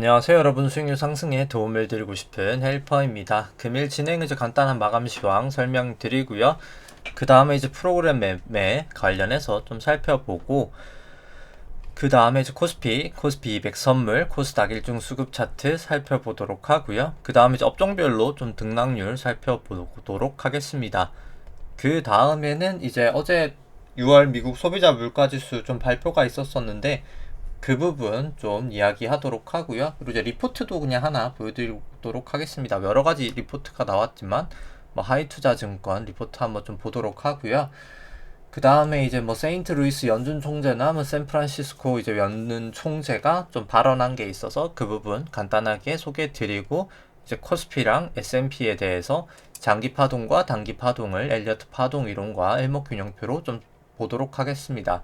안녕하세요 여러분, 수익률 상승에 도움을 드리고 싶은 헬퍼입니다. 금일 진행 간단한 마감 시황 설명드리고요. 그 다음에 프로그램 맵에 관련해서 좀 살펴보고, 그 다음에 코스피 200 선물, 코스닥 일중 수급 차트 살펴보도록 하고요. 그 다음에 업종별로 좀 등락률 살펴보도록 하겠습니다. 그 다음에는 어제 6월 미국 소비자 물가지수 좀 발표가 있었었는데, 그 부분 좀 이야기하도록 하고요. 그리고 리포트도 그냥 하나 보여드리도록 하겠습니다. 여러 가지 리포트가 나왔지만 하이투자증권 리포트 한번 좀 보도록 하고요. 그 다음에 세인트루이스 연준 총재나 샌프란시스코 연준 총재가 좀 발언한 게 있어서 그 부분 간단하게 소개해드리고, 코스피랑 S&P에 대해서 장기 파동과 단기 파동을 엘리어트 파동 이론과 일목균형표로 좀 보도록 하겠습니다.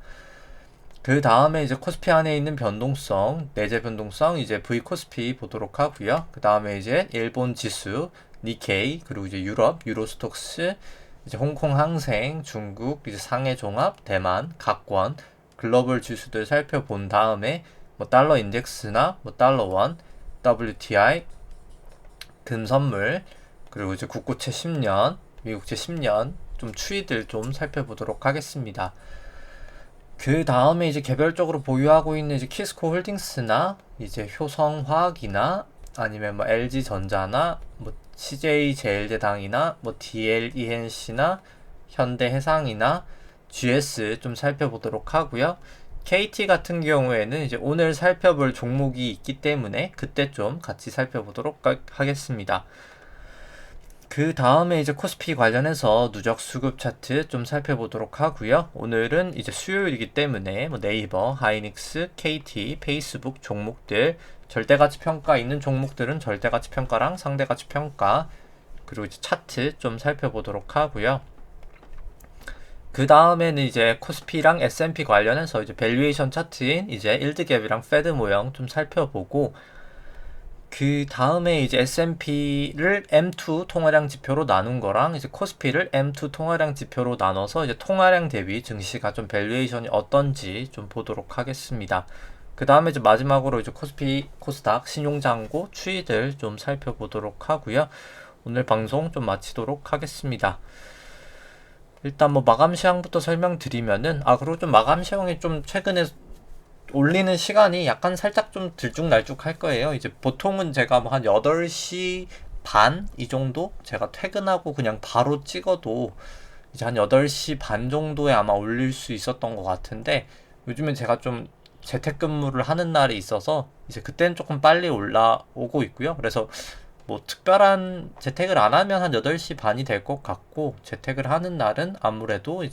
그 다음에 코스피 안에 있는 변동성, 내재 변동성 V 코스피 보도록 하고요. 그 다음에 일본 지수, 니케이, 그리고 유럽, 유로스톡스, 홍콩 항생, 중국, 상해 종합, 대만, 각권, 글로벌 지수들 살펴본 다음에 달러 인덱스나 달러 원, WTI, 금 선물, 그리고 국고채 10년, 미국채 10년 좀 추이들 좀 살펴보도록 하겠습니다. 그 다음에 개별적으로 보유하고 있는 키스코 홀딩스나 효성화학이나 아니면 LG전자나 CJ제일제당이나 DLENC나 현대해상이나 GS 좀 살펴보도록 하고요. KT 같은 경우에는 오늘 살펴볼 종목이 있기 때문에 그때 좀 같이 살펴보도록 하겠습니다. 그 다음에 코스피 관련해서 누적 수급 차트 좀 살펴보도록 하고요. 오늘은 수요일이기 때문에 네이버, 하이닉스, KT, 페이스북 종목들, 절대가치 평가 있는 종목들은 절대가치 평가랑 상대가치 평가, 그리고 차트 좀 살펴보도록 하고요. 그 다음에는 코스피랑 S&P 관련해서 밸류에이션 차트인 일드갭이랑 페드 모형 좀 살펴보고, 그 다음에 S&P를 M2 통화량 지표로 나눈 거랑 코스피를 M2 통화량 지표로 나눠서 통화량 대비 증시가 좀 밸류에이션이 어떤지 좀 보도록 하겠습니다. 그 다음에 마지막으로 코스피, 코스닥, 신용장고 추이들 좀 살펴보도록 하고요. 오늘 방송 좀 마치도록 하겠습니다. 일단 마감 시황부터 설명드리면은, 그리고 좀 마감 시황이 좀 최근에 올리는 시간이 약간 살짝 좀 들쭉날쭉할 거예요. 보통은 제가 한 8시 반 이 정도 제가 퇴근하고 그냥 바로 찍어도 한 8시 반 정도에 아마 올릴 수 있었던 것 같은데, 요즘엔 제가 좀 재택근무를 하는 날이 있어서 그때는 조금 빨리 올라오고 있고요. 그래서 특별한 재택을 안 하면 한 8시 반이 될 것 같고, 재택을 하는 날은 아무래도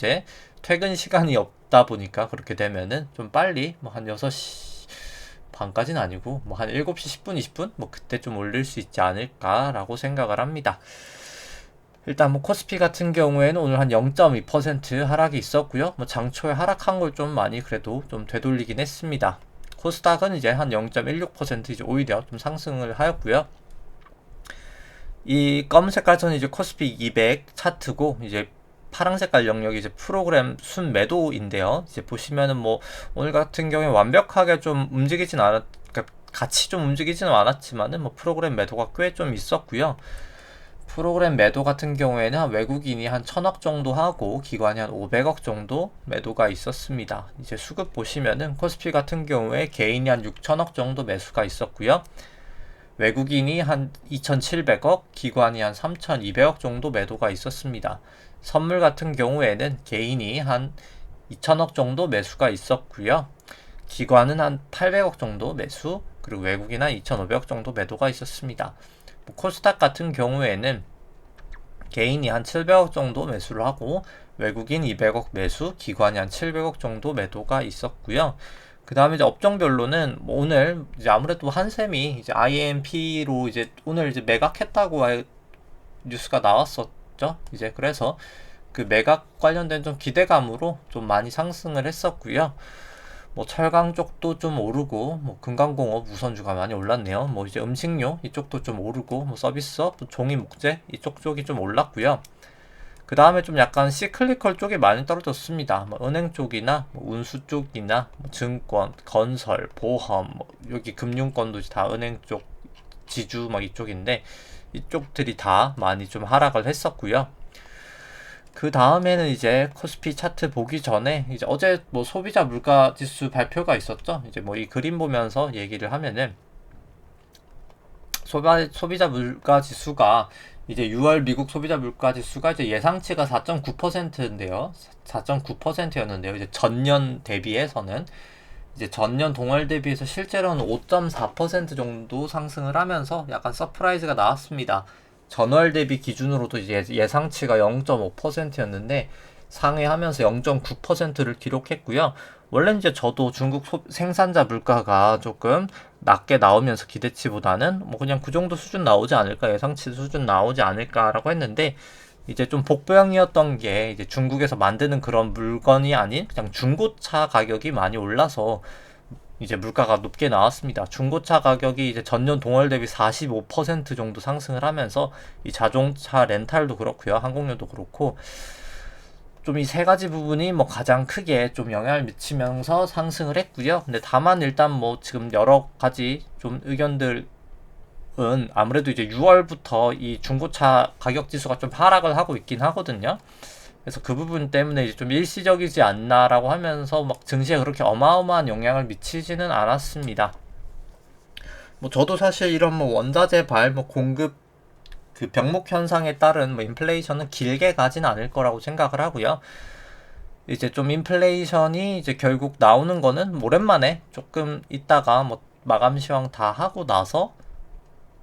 퇴근 시간이 없다 보니까 그렇게 되면은 좀 빨리 한 6시 반까지는 아니고 한 7시 10분, 20분 그때 좀 올릴 수 있지 않을까라고 생각을 합니다. 일단 코스피 같은 경우에는 오늘 한 0.2% 하락이 있었고요. 장초에 하락한 걸 좀 많이 그래도 좀 되돌리긴 했습니다. 코스닥은 한 0.16% 오히려 좀 상승을 하였고요. 이 검은 색깔 선이 코스피 200 차트고, 파란 색깔 영역이 프로그램 순 매도인데요. 보시면은 오늘 같은 경우에 완벽하게 좀 움직이진 그러니까 같이 좀 움직이지는 않았지만은 프로그램 매도가 꽤 좀 있었고요. 프로그램 매도 같은 경우에는 외국인이 한 1000억 정도 하고 기관이 한 500억 정도 매도가 있었습니다. 수급 보시면은 코스피 같은 경우에 개인이 한 6000억 정도 매수가 있었고요. 외국인이 한 2,700억, 기관이 한 3,200억 정도 매도가 있었습니다. 선물 같은 경우에는 개인이 한 2,000억 정도 매수가 있었고요. 기관은 한 800억 정도 매수, 그리고 외국인 한 2,500억 정도 매도가 있었습니다. 코스닥 같은 경우에는 개인이 한 700억 정도 매수를 하고, 외국인 200억 매수, 기관이 한 700억 정도 매도가 있었고요. 그 다음에 업종별로는 오늘 아무래도 한샘이 IMP로 오늘 매각했다고 뉴스가 나왔었죠. 그래서 그 매각 관련된 좀 기대감으로 좀 많이 상승을 했었고요. 철강 쪽도 좀 오르고, 금강공업 우선주가 많이 올랐네요. 음식료 이쪽도 좀 오르고, 서비스업, 종이 목재 이쪽 쪽이 좀 올랐고요. 그 다음에 좀 약간 시클리컬 쪽이 많이 떨어졌습니다. 뭐 은행 쪽이나 뭐 운수 쪽이나 뭐 증권, 건설, 보험, 뭐 여기 금융권도 다 은행 쪽, 지주 막 이쪽인데 이쪽들이 다 많이 좀 하락을 했었고요. 그 다음에는 이제 코스피 차트 보기 전에 이제 어제 뭐 소비자 물가 지수 발표가 있었죠. 이제 뭐 이 그림 보면서 얘기를 하면은 소비자 물가 지수가 이제 6월 미국 소비자 물가 지수가 이제 예상치가 4.9%인데요. 4.9%였는데요. 이제 전년 대비해서는 이제 전년 동월 대비해서 실제로는 5.4% 정도 상승을 하면서 약간 서프라이즈가 나왔습니다. 전월 대비 기준으로도 이제 예상치가 0.5%였는데 상회하면서 0.9%를 기록했고요. 원래 이제 저도 중국 생산자 물가가 조금 낮게 나오면서 기대치보다는 뭐 그냥 그 정도 수준 나오지 않을까, 예상치 수준 나오지 않을까라고 했는데 이제 좀 복병이었던 게 이제 중국에서 만드는 그런 물건이 아닌 그냥 중고차 가격이 많이 올라서 이제 물가가 높게 나왔습니다. 중고차 가격이 이제 전년 동월 대비 45% 정도 상승을 하면서 이 자동차 렌탈도 그렇고요. 항공료도 그렇고 좀 이 세 가지 부분이 뭐 가장 크게 좀 영향을 미치면서 상승을 했고요. 근데 다만 일단 뭐 지금 여러 가지 좀 의견들은 아무래도 이제 6월부터 이 중고차 가격 지수가 좀 하락을 하고 있긴 하거든요. 그래서 그 부분 때문에 이제 좀 일시적이지 않나라고 하면서 막 증시에 그렇게 어마어마한 영향을 미치지는 않았습니다. 뭐 저도 사실 이런 뭐 원자재 뭐 공급 그 병목 현상에 따른 뭐 인플레이션은 길게 가진 않을 거라고 생각을 하고요. 이제 좀 인플레이션이 이제 결국 나오는 거는 오랜만에 조금 있다가 뭐 마감 시황 다 하고 나서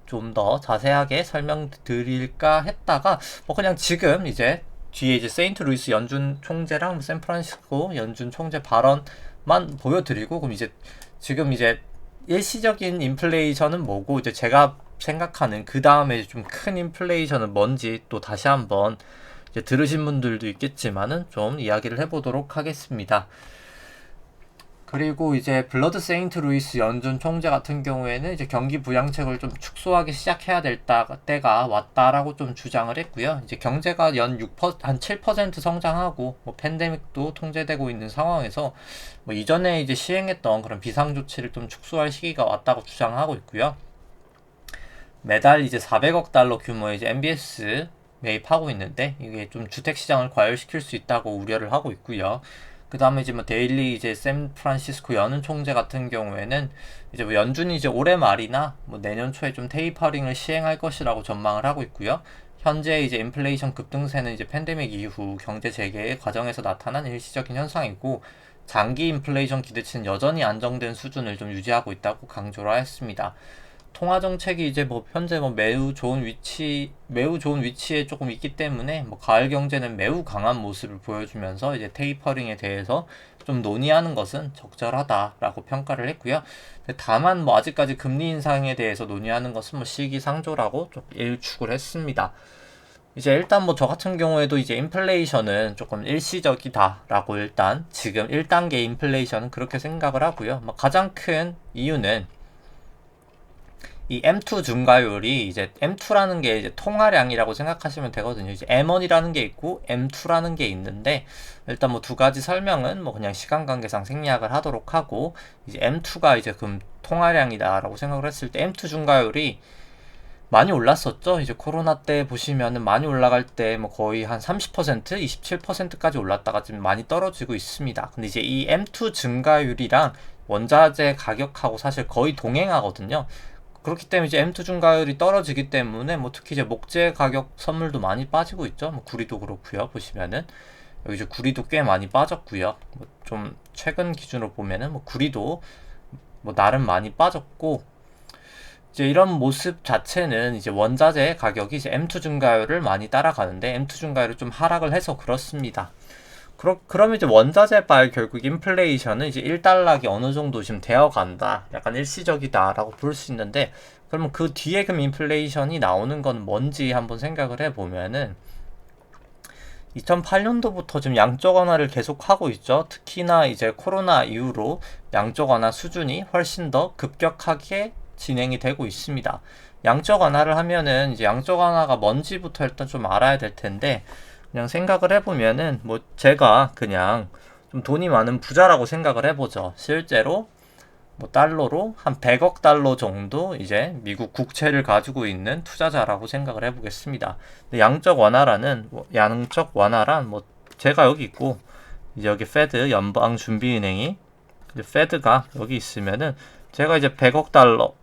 좀 더 자세하게 설명드릴까 했다가 뭐 그냥 지금 이제 뒤에 이제 세인트 루이스 연준 총재랑 샌프란시스코 연준 총재 발언만 보여드리고 그럼 이제 지금 이제 일시적인 인플레이션은 뭐고 이제 제가 생각하는 그 다음에 좀 큰 인플레이션은 뭔지 또 다시 한번 이제 들으신 분들도 있겠지만은 좀 이야기를 해보도록 하겠습니다. 그리고 이제 블러드 세인트 루이스 연준 총재 같은 경우에는 이제 경기 부양책을 좀 축소하기 시작해야 될 때가 왔다라고 좀 주장을 했고요. 이제 경제가 연 6%, 한 7% 성장하고 뭐 팬데믹도 통제되고 있는 상황에서 뭐 이전에 이제 시행했던 그런 비상 조치를 좀 축소할 시기가 왔다고 주장하고 있고요. 매달 이제 400억 달러 규모의 이제 MBS 매입하고 있는데 이게 좀 주택 시장을 과열시킬 수 있다고 우려를 하고 있고요. 그 다음에 이제 뭐 데일리 이제 샌프란시스코 연은 총재 같은 경우에는 이제 뭐 연준이 이제 올해 말이나 뭐 내년 초에 좀 테이퍼링을 시행할 것이라고 전망을 하고 있고요. 현재 이제 인플레이션 급등세는 이제 팬데믹 이후 경제 재개의 과정에서 나타난 일시적인 현상이고 장기 인플레이션 기대치는 여전히 안정된 수준을 좀 유지하고 있다고 강조를 했습니다. 통화 정책이 이제 뭐 현재 뭐 매우 좋은 위치에 조금 있기 때문에 뭐 가을 경제는 매우 강한 모습을 보여주면서 이제 테이퍼링에 대해서 좀 논의하는 것은 적절하다라고 평가를 했고요. 다만 뭐 아직까지 금리 인상에 대해서 논의하는 것은 뭐 시기상조라고 좀 일축을 했습니다. 이제 일단 뭐 저 같은 경우에도 이제 인플레이션은 조금 일시적이다라고 일단 지금 1단계 인플레이션은 그렇게 생각을 하고요. 뭐 가장 큰 이유는 이 M2 증가율이 이제 M2라는 게 이제 통화량이라고 생각하시면 되거든요. 이제 M1이라는 게 있고 M2라는 게 있는데 일단 뭐 두 가지 설명은 뭐 그냥 시간 관계상 생략을 하도록 하고 이제 M2가 이제 그럼 통화량이다라고 생각을 했을 때 M2 증가율이 많이 올랐었죠. 이제 코로나 때 보시면은 많이 올라갈 때 뭐 거의 한 30%, 27%까지 올랐다가 지금 많이 떨어지고 있습니다. 근데 이제 이 M2 증가율이랑 원자재 가격하고 사실 거의 동행하거든요. 그렇기 때문에 이제 M2 증가율이 떨어지기 때문에 뭐 특히 이제 목재 가격 선물도 많이 빠지고 있죠. 뭐 구리도 그렇고요. 보시면은 여기 이제 구리도 꽤 많이 빠졌고요. 뭐 좀 최근 기준으로 보면은 뭐 구리도 뭐 나름 많이 빠졌고 이제 이런 모습 자체는 이제 원자재 가격이 이제 M2 증가율을 많이 따라가는데 M2 증가율이 좀 하락을 해서 그렇습니다. 그러면 이제 원자재발 결국 인플레이션은 이제 1달러기 어느 정도 지금 되어 간다. 약간 일시적이다라고 볼 수 있는데 그러면 그 뒤에 그 인플레이션이 나오는 건 뭔지 한번 생각을 해보면은 2008년도부터 지금 양적 완화를 계속하고 있죠. 특히나 이제 코로나 이후로 양적 완화 수준이 훨씬 더 급격하게 진행이 되고 있습니다. 양적 완화를 하면은 이제 양적 완화가 뭔지부터 일단 좀 알아야 될 텐데 그냥 생각을 해보면은 뭐 제가 그냥 좀 돈이 많은 부자라고 생각을 해보죠. 실제로 뭐 달러로 한 100억 달러 정도 이제 미국 국채를 가지고 있는 투자자라고 생각을 해보겠습니다. 근데 양적 완화란 뭐 제가 여기 있고 이제 여기 페드 연방준비은행이 이제 페드가 여기 있으면은 제가 이제 100억 달러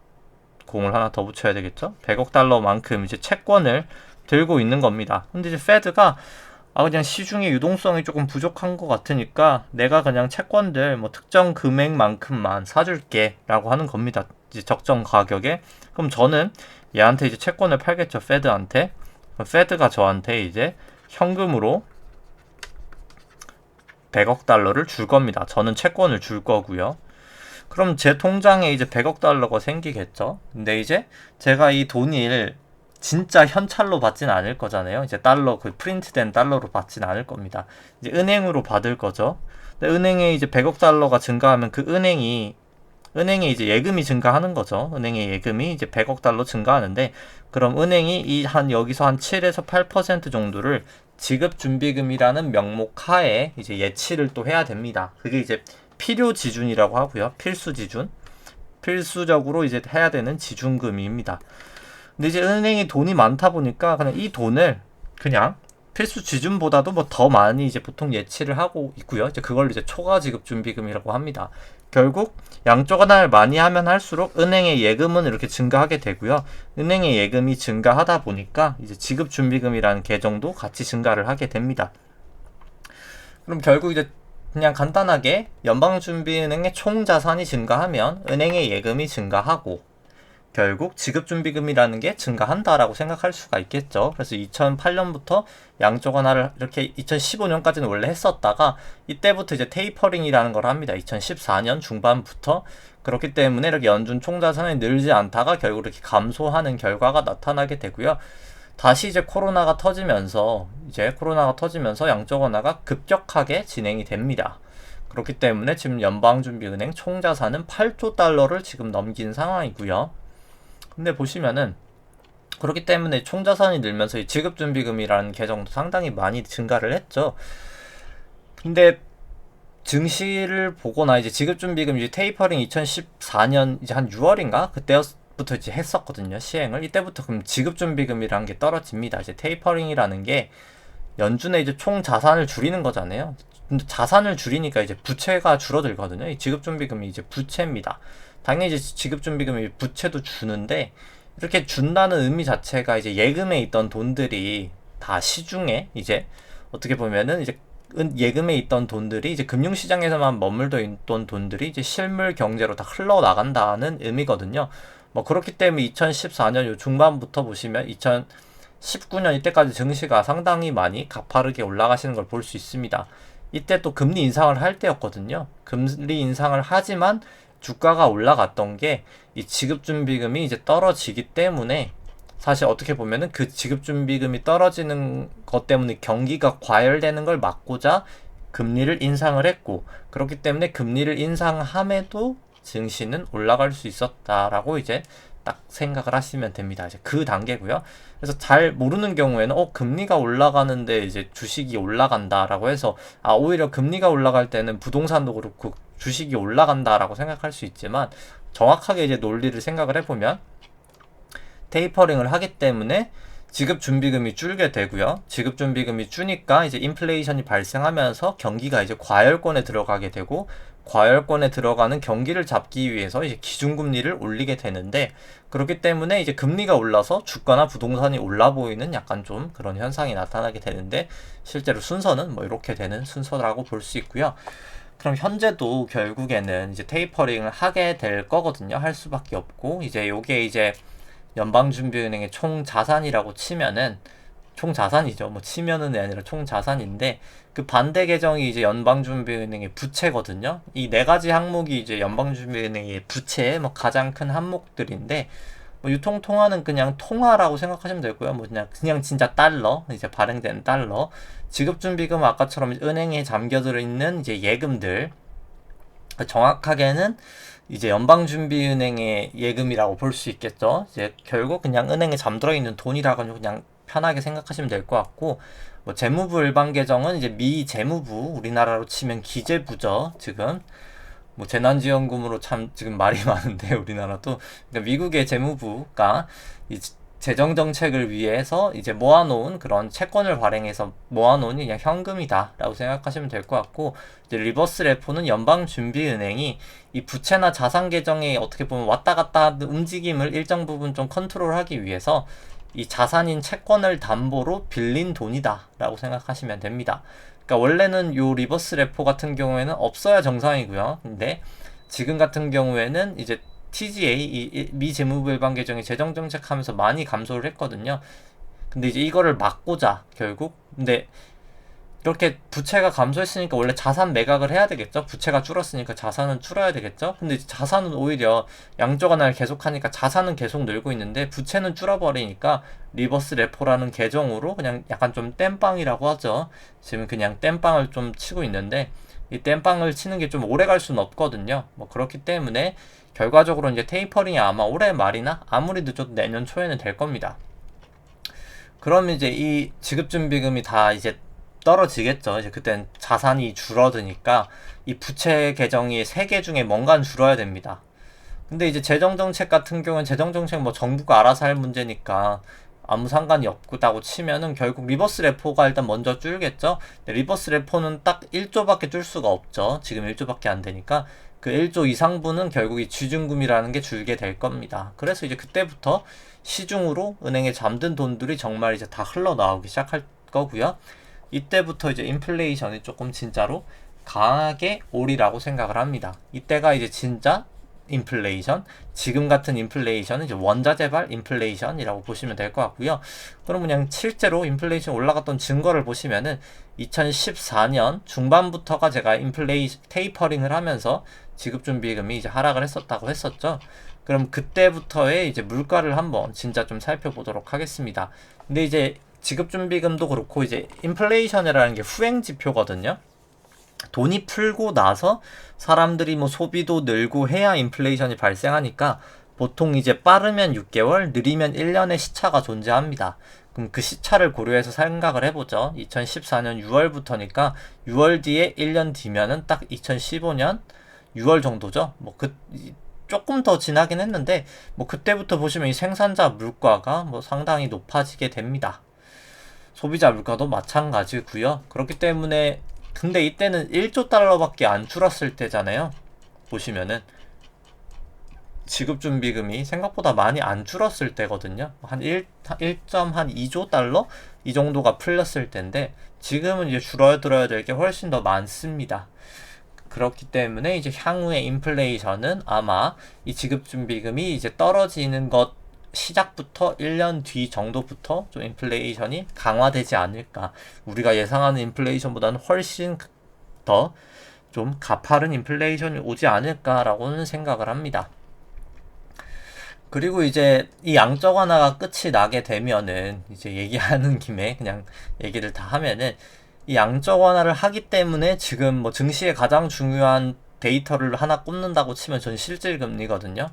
공을 하나 더 붙여야 되겠죠? 100억 달러만큼 이제 채권을 들고 있는 겁니다. 근데 이제 페드가 그냥 시중의 유동성이 조금 부족한 것 같으니까 내가 그냥 채권들 뭐 특정 금액만큼만 사줄게 라고 하는 겁니다. 이제 적정 가격에. 그럼 저는 얘한테 이제 채권을 팔겠죠. 페드한테. 그럼 페드가 저한테 이제 현금으로 100억 달러를 줄 겁니다. 저는 채권을 줄 거고요. 그럼 제 통장에 이제 100억 달러가 생기겠죠. 근데 이제 제가 이 돈을 진짜 현찰로 받진 않을 거잖아요. 이제 달러, 그 프린트된 달러로 받진 않을 겁니다. 이제 은행으로 받을 거죠. 근데 은행에 이제 100억 달러가 증가하면 그 은행에 이제 예금이 증가하는 거죠. 은행의 예금이 이제 100억 달러 증가하는데, 그럼 은행이 여기서 한 7에서 8% 정도를 지급준비금이라는 명목 하에 이제 예치를 또 해야 됩니다. 그게 이제 필요 지준이라고 하고요. 필수 지준. 필수적으로 이제 해야 되는 지준금입니다. 근데 이제 은행이 돈이 많다 보니까 그냥 이 돈을 그냥 필수 지준보다도 뭐 더 많이 이제 보통 예치를 하고 있고요. 이제 그걸 이제 초과 지급 준비금이라고 합니다. 결국 양쪽 하나를 많이 하면 할수록 은행의 예금은 이렇게 증가하게 되고요. 은행의 예금이 증가하다 보니까 이제 지급 준비금이라는 계정도 같이 증가를 하게 됩니다. 그럼 결국 이제 그냥 간단하게 연방준비은행의 총 자산이 증가하면 은행의 예금이 증가하고 결국 지급준비금이라는 게 증가한다라고 생각할 수가 있겠죠. 그래서 2008년부터 양쪽 하나를 이렇게 2015년까지는 원래 했었다가 이때부터 이제 테이퍼링이라는 걸 합니다. 2014년 중반부터. 그렇기 때문에 이렇게 연준 총자산이 늘지 않다가 결국 이렇게 감소하는 결과가 나타나게 되고요. 다시 이제 코로나가 터지면서 양쪽 하나가 급격하게 진행이 됩니다. 그렇기 때문에 지금 연방준비은행 총자산은 8조 달러를 지금 넘긴 상황이고요. 근데 보시면은 그렇기 때문에 총자산이 늘면서 이 지급준비금이라는 계정도 상당히 많이 증가를 했죠. 근데 증시를 보거나 이제 지급준비금 이제 테이퍼링 2014년 이제 한 6월인가 그때부터 이제 했었거든요. 시행을. 이때부터 그럼 지급준비금이라는 게 떨어집니다. 이제 테이퍼링이라는 게 연준의 이제 총 자산을 줄이는 거잖아요. 근데 자산을 줄이니까 이제 부채가 줄어들거든요. 이 지급준비금이 이제 부채입니다. 당연히 이제 지급준비금이 부채도 주는데 이렇게 준다는 의미 자체가 이제 예금에 있던 돈들이 다 시중에 이제 어떻게 보면은 이제 예금에 있던 돈들이 이제 금융시장에서만 머물러 있던 돈들이 이제 실물 경제로 다 흘러나간다는 의미거든요. 뭐 그렇기 때문에 2014년 요 중반부터 보시면 2019년 이때까지 증시가 상당히 많이 가파르게 올라가시는 걸 볼 수 있습니다. 이때 또 금리 인상을 할 때였거든요. 금리 인상을 하지만 주가가 올라갔던 게 이 지급준비금이 이제 떨어지기 때문에 사실 어떻게 보면은 그 지급준비금이 떨어지는 것 때문에 경기가 과열되는 걸 막고자 금리를 인상을 했고 그렇기 때문에 금리를 인상함에도 증시는 올라갈 수 있었다라고 이제 딱 생각을 하시면 됩니다. 이제 그 단계고요. 그래서 잘 모르는 경우에는 금리가 올라가는데 이제 주식이 올라간다라고 해서 오히려 금리가 올라갈 때는 부동산도 그렇고 주식이 올라간다라고 생각할 수 있지만 정확하게 이제 논리를 생각을 해보면 테이퍼링을 하기 때문에 지급준비금이 줄게 되고요. 지급준비금이 주니까 이제 인플레이션이 발생하면서 경기가 이제 과열권에 들어가게 되고 과열권에 들어가는 경기를 잡기 위해서 이제 기준금리를 올리게 되는데 그렇기 때문에 이제 금리가 올라서 주가나 부동산이 올라 보이는 약간 좀 그런 현상이 나타나게 되는데 실제로 순서는 뭐 이렇게 되는 순서라고 볼 수 있고요. 그럼 현재도 결국에는 이제 테이퍼링을 하게 될 거거든요. 할 수밖에 없고 이제 요게 이제 연방준비은행의 총 자산이라고 치면은 총 자산이죠. 뭐 치면은 아니라 총 자산인데 그 반대 계정이 이제 연방준비은행의 부채거든요. 이 네 가지 항목이 이제 연방준비은행의 부채의 뭐 가장 큰 항목들인데 뭐 유통통화는 그냥 통화라고 생각하시면 되고요. 뭐 그냥 진짜 달러 이제 발행된 달러 지급준비금 아까처럼 은행에 잠겨들어 있는 이제 예금들 정확하게는 이제 연방준비은행의 예금이라고 볼 수 있겠죠. 이제 결국 그냥 은행에 잠들어 있는 돈이라고 그냥 편하게 생각하시면 될 것 같고 뭐 재무부 일반 계정은 이제 미 재무부, 우리나라로 치면 기재부죠. 지금 뭐 재난지원금으로 참 지금 말이 많은데 우리나라도 그러니까 미국의 재무부가 이 재정 정책을 위해서 이제 모아놓은 그런 채권을 발행해서 모아놓은 그냥 현금이다라고 생각하시면 될 것 같고, 이제 리버스 레포는 연방준비은행이 이 부채나 자산 계정에 어떻게 보면 왔다 갔다 하는 움직임을 일정 부분 좀 컨트롤하기 위해서 이 자산인 채권을 담보로 빌린 돈이다라고 생각하시면 됩니다. 그러니까 원래는 요 리버스 레포 같은 경우에는 없어야 정상이고요. 근데 지금 같은 경우에는 이제 TGA 미 재무부 일반 계정이 재정 정책하면서 많이 감소를 했거든요. 근데 이제 이거를 막고자 결국 근데 이렇게 부채가 감소했으니까 원래 자산 매각을 해야 되겠죠. 부채가 줄었으니까 자산은 줄어야 되겠죠. 근데 이제 자산은 오히려 양적 완화를 계속하니까 자산은 계속 늘고 있는데 부채는 줄어버리니까 리버스 레포라는 계정으로 그냥 약간 좀 땜빵이라고 하죠. 지금 그냥 땜빵을 좀 치고 있는데 이 땜빵을 치는 게 좀 오래 갈 수는 없거든요. 뭐 그렇기 때문에 결과적으로 이제 테이퍼링이 아마 올해 말이나 아무리 늦어도 내년 초에는 될 겁니다. 그럼 이제 이 지급준비금이 다 이제 떨어지겠죠. 이제 그땐 자산이 줄어드니까 이 부채 계정이 3개 중에 뭔가는 줄어야 됩니다. 근데 이제 재정정책 같은 경우는 재정정책 뭐 정부가 알아서 할 문제니까 아무 상관이 없다고 치면은 결국 리버스 레포가 일단 먼저 줄겠죠. 리버스 레포는 딱 1조밖에 줄 수가 없죠. 지금 1조밖에 안 되니까 그 1조 이상분은 결국 이 지준금이라는 게 줄게 될 겁니다. 그래서 이제 그때부터 시중으로 은행에 잠든 돈들이 정말 이제 다 흘러나오기 시작할 거고요. 이때부터 이제 인플레이션이 조금 진짜로 강하게 오리라고 생각을 합니다. 이때가 이제 진짜 인플레이션, 지금 같은 인플레이션은 이제 원자재발 인플레이션이라고 보시면 될 것 같고요. 그럼 그냥 실제로 인플레이션 올라갔던 증거를 보시면은 2014년 중반부터가 제가 테이퍼링을 하면서 지급준비금이 이제 하락을 했었다고 했었죠. 그럼 그때부터의 이제 물가를 한번 진짜 좀 살펴보도록 하겠습니다. 근데 이제 지급준비금도 그렇고 이제 인플레이션이라는 게 후행 지표거든요. 돈이 풀고 나서 사람들이 뭐 소비도 늘고 해야 인플레이션이 발생하니까 보통 이제 빠르면 6개월, 느리면 1년의 시차가 존재합니다. 그럼 그 시차를 고려해서 생각을 해보죠. 2014년 6월부터니까 6월 뒤에 1년 뒤면은 딱 2015년 6월 정도죠. 뭐 조금 더 지나긴 했는데 뭐 그때부터 보시면 이 생산자 물가가 뭐 상당히 높아지게 됩니다. 소비자 물가도 마찬가지고요. 그렇기 때문에 근데 이때는 1조 달러밖에 안 줄었을 때잖아요. 보시면은 지급준비금이 생각보다 많이 안 줄었을 때거든요. 한 1.2조 달러? 이 정도가 풀렸을 때인데 지금은 이제 줄어들어야 될 게 훨씬 더 많습니다. 그렇기 때문에 이제 향후의 인플레이션은 아마 이 지급준비금이 이제 떨어지는 것 시작부터 1년 뒤 정도부터 좀 인플레이션이 강화되지 않을까. 우리가 예상하는 인플레이션보다는 훨씬 더 좀 가파른 인플레이션이 오지 않을까라고는 생각을 합니다. 그리고 이제 이 양적 완화가 끝이 나게 되면은 이제 얘기하는 김에 그냥 얘기를 다 하면은 이 양적 완화를 하기 때문에 지금 뭐 증시의 가장 중요한 데이터를 하나 꼽는다고 치면 전 실질금리거든요.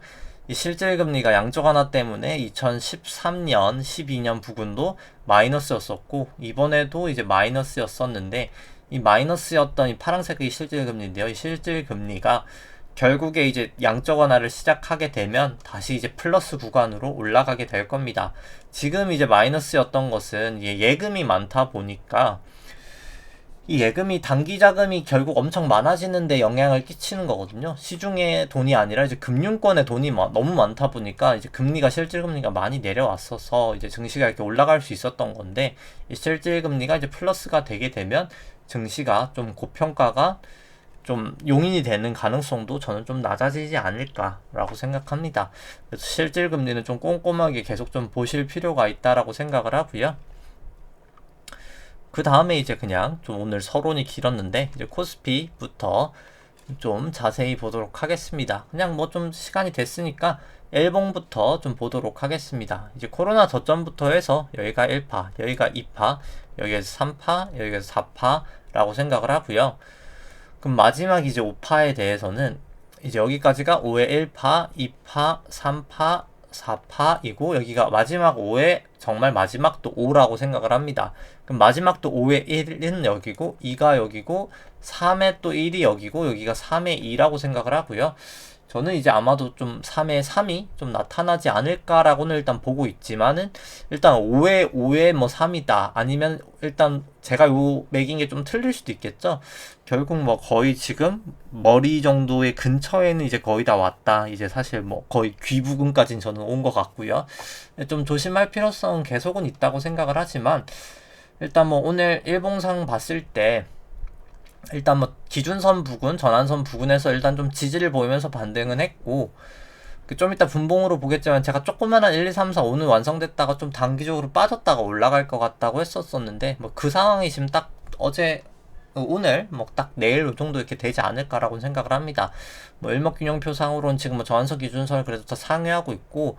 이 실질금리가 양적 완화 때문에 2013년, 12년 부근도 마이너스였었고 이번에도 이제 마이너스였었는데 이 마이너스였던 이 파란색의 실질금리인데요. 이 실질금리가 결국에 이제 양적 완화를 시작하게 되면 다시 이제 플러스 구간으로 올라가게 될 겁니다. 지금 이제 마이너스였던 것은 예금이 많다 보니까 이 예금이 단기 자금이 결국 엄청 많아지는데 영향을 끼치는 거거든요. 시중의 돈이 아니라 이제 금융권의 돈이 너무 많다 보니까 이제 금리가 실질금리가 많이 내려왔어서 이제 증시가 이렇게 올라갈 수 있었던 건데 이 실질금리가 이제 플러스가 되게 되면 증시가 좀 고평가가 좀 용인이 되는 가능성도 저는 좀 낮아지지 않을까라고 생각합니다. 그래서 실질금리는 좀 꼼꼼하게 계속 좀 보실 필요가 있다라고 생각을 하고요. 그 다음에 이제 그냥 좀 오늘 서론이 길었는데 이제 코스피부터 좀 자세히 보도록 하겠습니다. 그냥 뭐 좀 시간이 됐으니까 L봉부터 좀 보도록 하겠습니다. 이제 코로나 저점부터 해서 여기가 1파, 여기가 2파, 여기에서 3파, 여기에서 4파라고 생각을 하고요. 그럼 마지막 이제 5파에 대해서는 이제 여기까지가 5의 1파, 2파, 3파, 4파이고 여기가 마지막 5의 정말 마지막도 5라고 생각을 합니다. 그럼 마지막도 5의 1은 여기고 2가 여기고 3의 또 1이 여기고 여기가 3의 2라고 생각을 하고요. 저는 이제 아마도 좀 3의 3이 좀 나타나지 않을까라고는 일단 보고 있지만은 일단 5의 5의 뭐 3이다 아니면 일단 제가 요 매긴 게 좀 틀릴 수도 있겠죠. 결국 뭐 거의 지금 머리 정도의 근처에는 이제 거의 다 왔다. 이제 사실 뭐 거의 귀 부근까지는 저는 온 것 같고요. 좀 조심할 필요성은 계속은 있다고 생각을 하지만 일단 뭐 오늘 일봉상 봤을 때 일단 뭐 기준선 부근, 전환선 부근에서 일단 좀 지지를 보이면서 반등은 했고 좀 이따 분봉으로 보겠지만 제가 조그만한 1, 2, 3, 4, 5는 완성됐다가 좀 단기적으로 빠졌다가 올라갈 것 같다고 했었었는데 뭐 그 상황이 지금 딱 어제 오늘 뭐 딱 내일 이 정도 이렇게 되지 않을까라고 생각을 합니다. 뭐 일목균형표상으로는 지금 뭐 저한선 기준선을 그래도 더 상회하고 있고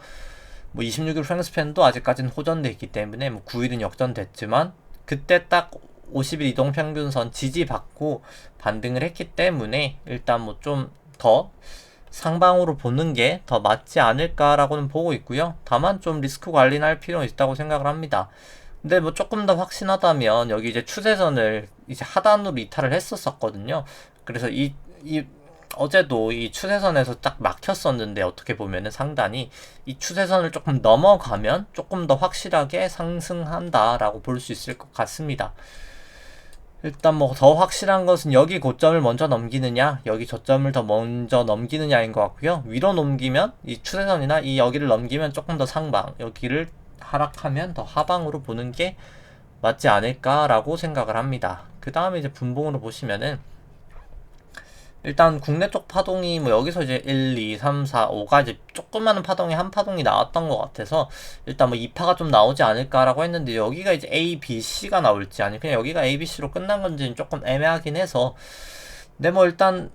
뭐 26일 프랭스팬도 아직까지는 호전돼 있기 때문에 뭐 9일은 역전됐지만 그때 딱 50일 이동평균선 지지받고 반등을 했기 때문에 일단 뭐 좀 더 상방으로 보는 게 더 맞지 않을까라고는 보고 있고요. 다만 좀 리스크 관리는 할 필요는 있다고 생각을 합니다. 근데 뭐 조금 더 확신하다면 여기 이제 추세선을 이제 하단으로 이탈을 했었거든요. 그래서 어제도 이 추세선에서 딱 막혔었는데 어떻게 보면은 상단이 이 추세선을 조금 넘어가면 조금 더 확실하게 상승한다라고 볼 수 있을 것 같습니다. 일단 뭐 더 확실한 것은 여기 고점을 먼저 넘기느냐 여기 저점을 더 먼저 넘기느냐인 것 같고요. 위로 넘기면 이 추세선이나 이 여기를 넘기면 조금 더 상방, 여기를 하락하면 더 하방으로 보는 게 맞지 않을까라고 생각을 합니다. 그 다음에 이제 분봉으로 보시면은 일단 국내 쪽 파동이 뭐 여기서 이제 1, 2, 3, 4, 5가 이제 조그마한 파동이 한 파동이 나왔던 것 같아서 일단 뭐 2파가 좀 나오지 않을까라고 했는데 여기가 이제 A, B, C가 나올지 아니 그냥 여기가 A, B, C로 끝난 건지는 조금 애매하긴 해서 근데 뭐 일단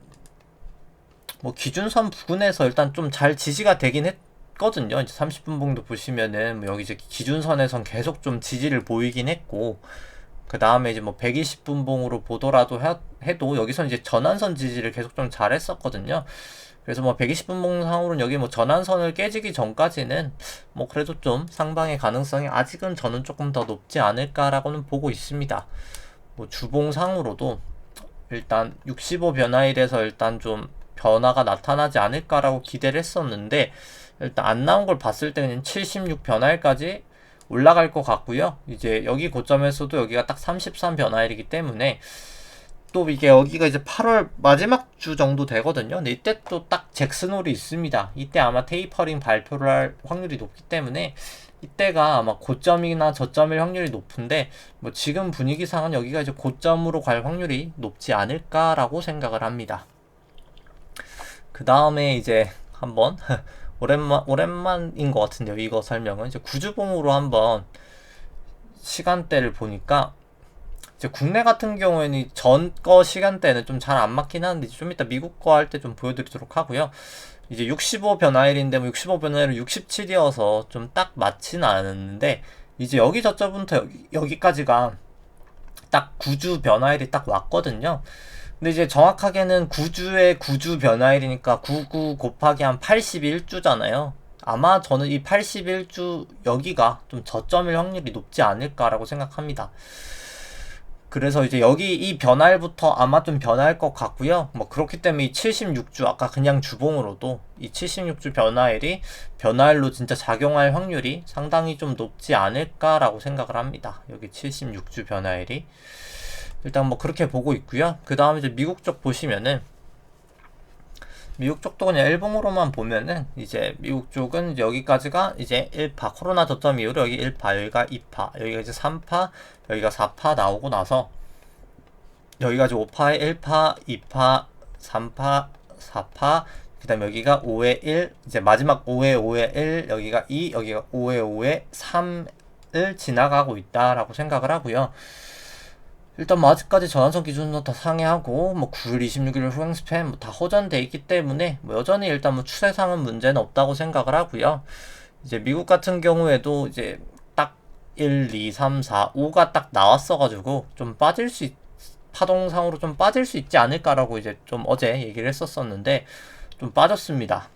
뭐 기준선 부근에서 일단 좀 잘 지지가 되긴 했거든요. 이제 30분 봉도 보시면은 뭐 여기 이제 기준선에선 계속 좀 지지를 보이긴 했고 그 다음에 이제 뭐 120분 봉으로 보더라도 해도 여기서 이제 전환선 지지를 계속 좀 잘했었거든요. 그래서 뭐 120분 봉 상으로는 여기 뭐 전환선을 깨지기 전까지는 뭐 그래도 좀 상방의 가능성이 아직은 저는 조금 더 높지 않을까라고는 보고 있습니다. 뭐 주봉 상으로도 일단 65 변화일에서 일단 좀 변화가 나타나지 않을까라고 기대를 했었는데 일단 안 나온 걸 봤을 때는 76 변화일까지 올라갈 것 같고요. 이제 여기 고점에서도 여기가 딱 33 변화일이기 때문에 또 이게 여기가 이제 8월 마지막 주 정도 되거든요. 근데 이때 또 딱 잭슨홀이 있습니다. 이때 아마 테이퍼링 발표를 할 확률이 높기 때문에 이때가 아마 고점이나 저점일 확률이 높은데 뭐 지금 분위기상은 여기가 이제 고점으로 갈 확률이 높지 않을까라고 생각을 합니다. 그 다음에 이제 한번 오랜만인 것 같은데요. 이거 설명은 이제 구주봉으로 한번 시간대를 보니까 이제 국내 같은 경우에는 전 거 시간대는 좀 잘 안 맞긴 하는데 좀 이따 미국 거 할 때 좀 보여드리도록 하고요. 이제 65 변화일인데 뭐 65 변화일은 67이어서 좀 딱 맞지는 않았는데 이제 여기 저점부터 여기까지가 딱 9주 변화일이 딱 왔거든요. 근데 이제 정확하게는 9주의 9주 변화일이니까 99 곱하기 한 81주잖아요. 아마 저는 이 81주 여기가 좀 저점일 확률이 높지 않을까라고 생각합니다. 그래서 이제 여기 이 변화일부터 아마 좀 변화할 것 같고요. 뭐 그렇기 때문에 이 76주 아까 그냥 주봉으로도 이 76주 변화일이 변화일로 진짜 작용할 확률이 상당히 좀 높지 않을까라고 생각을 합니다. 여기 76주 변화일이 일단 뭐 그렇게 보고 있고요. 그 다음에 이제 미국 쪽 보시면은 미국 쪽도 그냥 일봉으로만 보면은 이제 미국 쪽은 이제 여기까지가 이제 1파 코로나 저점 이후로 여기 1파 여기가 2파 여기가 이제 3파 여기가 4파 나오고 나서 여기가 이제 5파에 1파 2파 3파 4파 그 다음에 여기가 5에 1 이제 마지막 5에 5에 1 여기가 2 여기가 5에 5에 3을 지나가고 있다라고 생각을 하고요. 일단 뭐 아직까지 전환선 기준으로 다 상회하고 뭐 9일 26일 후행스팬 뭐 다 호전돼 있기 때문에 뭐 여전히 일단 뭐 추세상은 문제는 없다고 생각을 하고요. 이제 미국 같은 경우에도 이제 딱 1, 2, 3, 4, 5가 딱 나왔어가지고 좀 파동상으로 좀 빠질 수 있지 않을까라고 이제 좀 어제 얘기를 했었었는데 좀 빠졌습니다.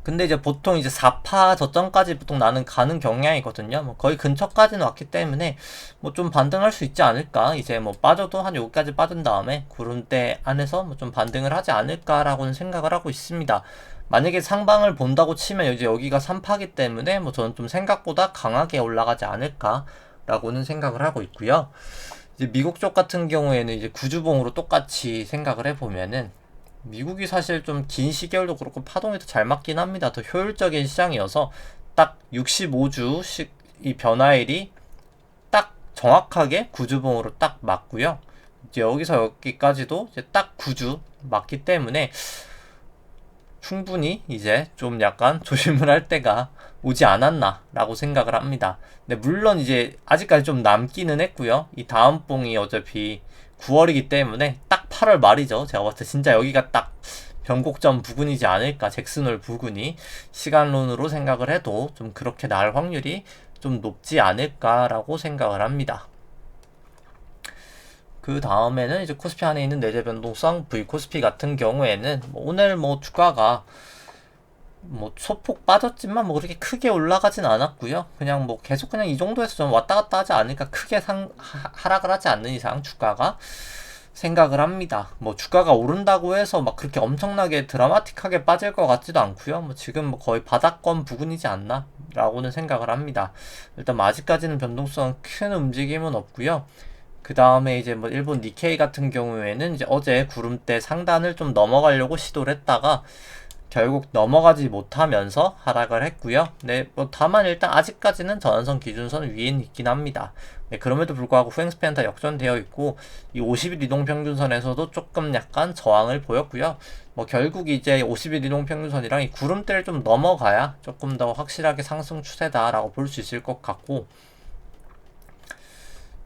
근데 이제 보통 이제 4파 저점까지 보통 나는 가는 경향이거든요. 뭐 거의 근처까지는 왔기 때문에 뭐 좀 반등할 수 있지 않을까. 이제 뭐 빠져도 한 여기까지 빠진 다음에 구름대 안에서 뭐 좀 반등을 하지 않을까라고는 생각을 하고 있습니다. 만약에 상방을 본다고 치면 이제 여기가 3파기 때문에 뭐 저는 좀 생각보다 강하게 올라가지 않을까라고는 생각을 하고 있고요. 이제 미국 쪽 같은 경우에는 이제 구주봉으로 똑같이 생각을 해보면은 미국이 사실 좀 긴 시계열도 그렇고 파동이 더 잘 맞긴 합니다. 더 효율적인 시장이어서 딱 65주씩 이 변화일이 딱 정확하게 구주봉으로 딱 맞고요. 이제 여기서 여기까지도 이제 딱 9주 맞기 때문에 충분히 이제 좀 약간 조심을 할 때가 오지 않았나 라고 생각을 합니다. 근데 물론 이제 아직까지 좀 남기는 했고요. 이 다음 봉이 어차피 9월이기 때문에 딱 8월 말이죠. 제가 봤을 때 진짜 여기가 딱 변곡점 부근이지 않을까. 잭슨홀 부근이 시간론으로 생각을 해도 좀 그렇게 나올 확률이 좀 높지 않을까라고 생각을 합니다. 그 다음에는 이제 코스피 안에 있는 내재 변동성 V 코스피 같은 경우에는 뭐 오늘 뭐 주가가 뭐 소폭 빠졌지만 뭐 그렇게 크게 올라가진 않았고요. 그냥 뭐 계속 그냥 이 정도에서 좀 왔다 갔다 하지 않으니까 크게 하락을 하지 않는 이상 주가가 생각을 합니다. 뭐 주가가 오른다고 해서 막 그렇게 엄청나게 드라마틱하게 빠질 것 같지도 않고요. 뭐 지금 뭐 거의 바닥권 부근이지 않나 라고는 생각을 합니다. 일단 뭐 아직까지는 변동성 큰 움직임은 없고요. 그 다음에 이제 뭐 일본 니케이 같은 경우에는 이제 어제 구름대 상단을 좀 넘어가려고 시도를 했다가 결국 넘어가지 못하면서 하락을 했고요. 네, 뭐 다만 일단 아직까지는 전환선 기준선 위에 있긴 합니다. 네, 그럼에도 불구하고 후행 스팬 다 역전되어 있고 이 50일 이동평균선에서도 조금 약간 저항을 보였고요. 뭐 결국 이제 50일 이동평균선이랑 이 구름대를 좀 넘어가야 조금 더 확실하게 상승 추세다라고 볼 수 있을 것 같고,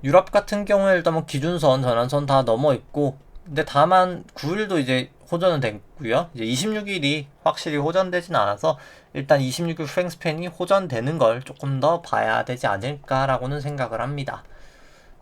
유럽 같은 경우에 일단 뭐 기준선, 전환선 다 넘어 있고, 근데 다만 9일도 이제 호전은 됐고요. 이제 26일이 확실히 호전되진 않아서 일단 26일 후행 스팬이 호전되는 걸 조금 더 봐야 되지 않을까라고는 생각을 합니다.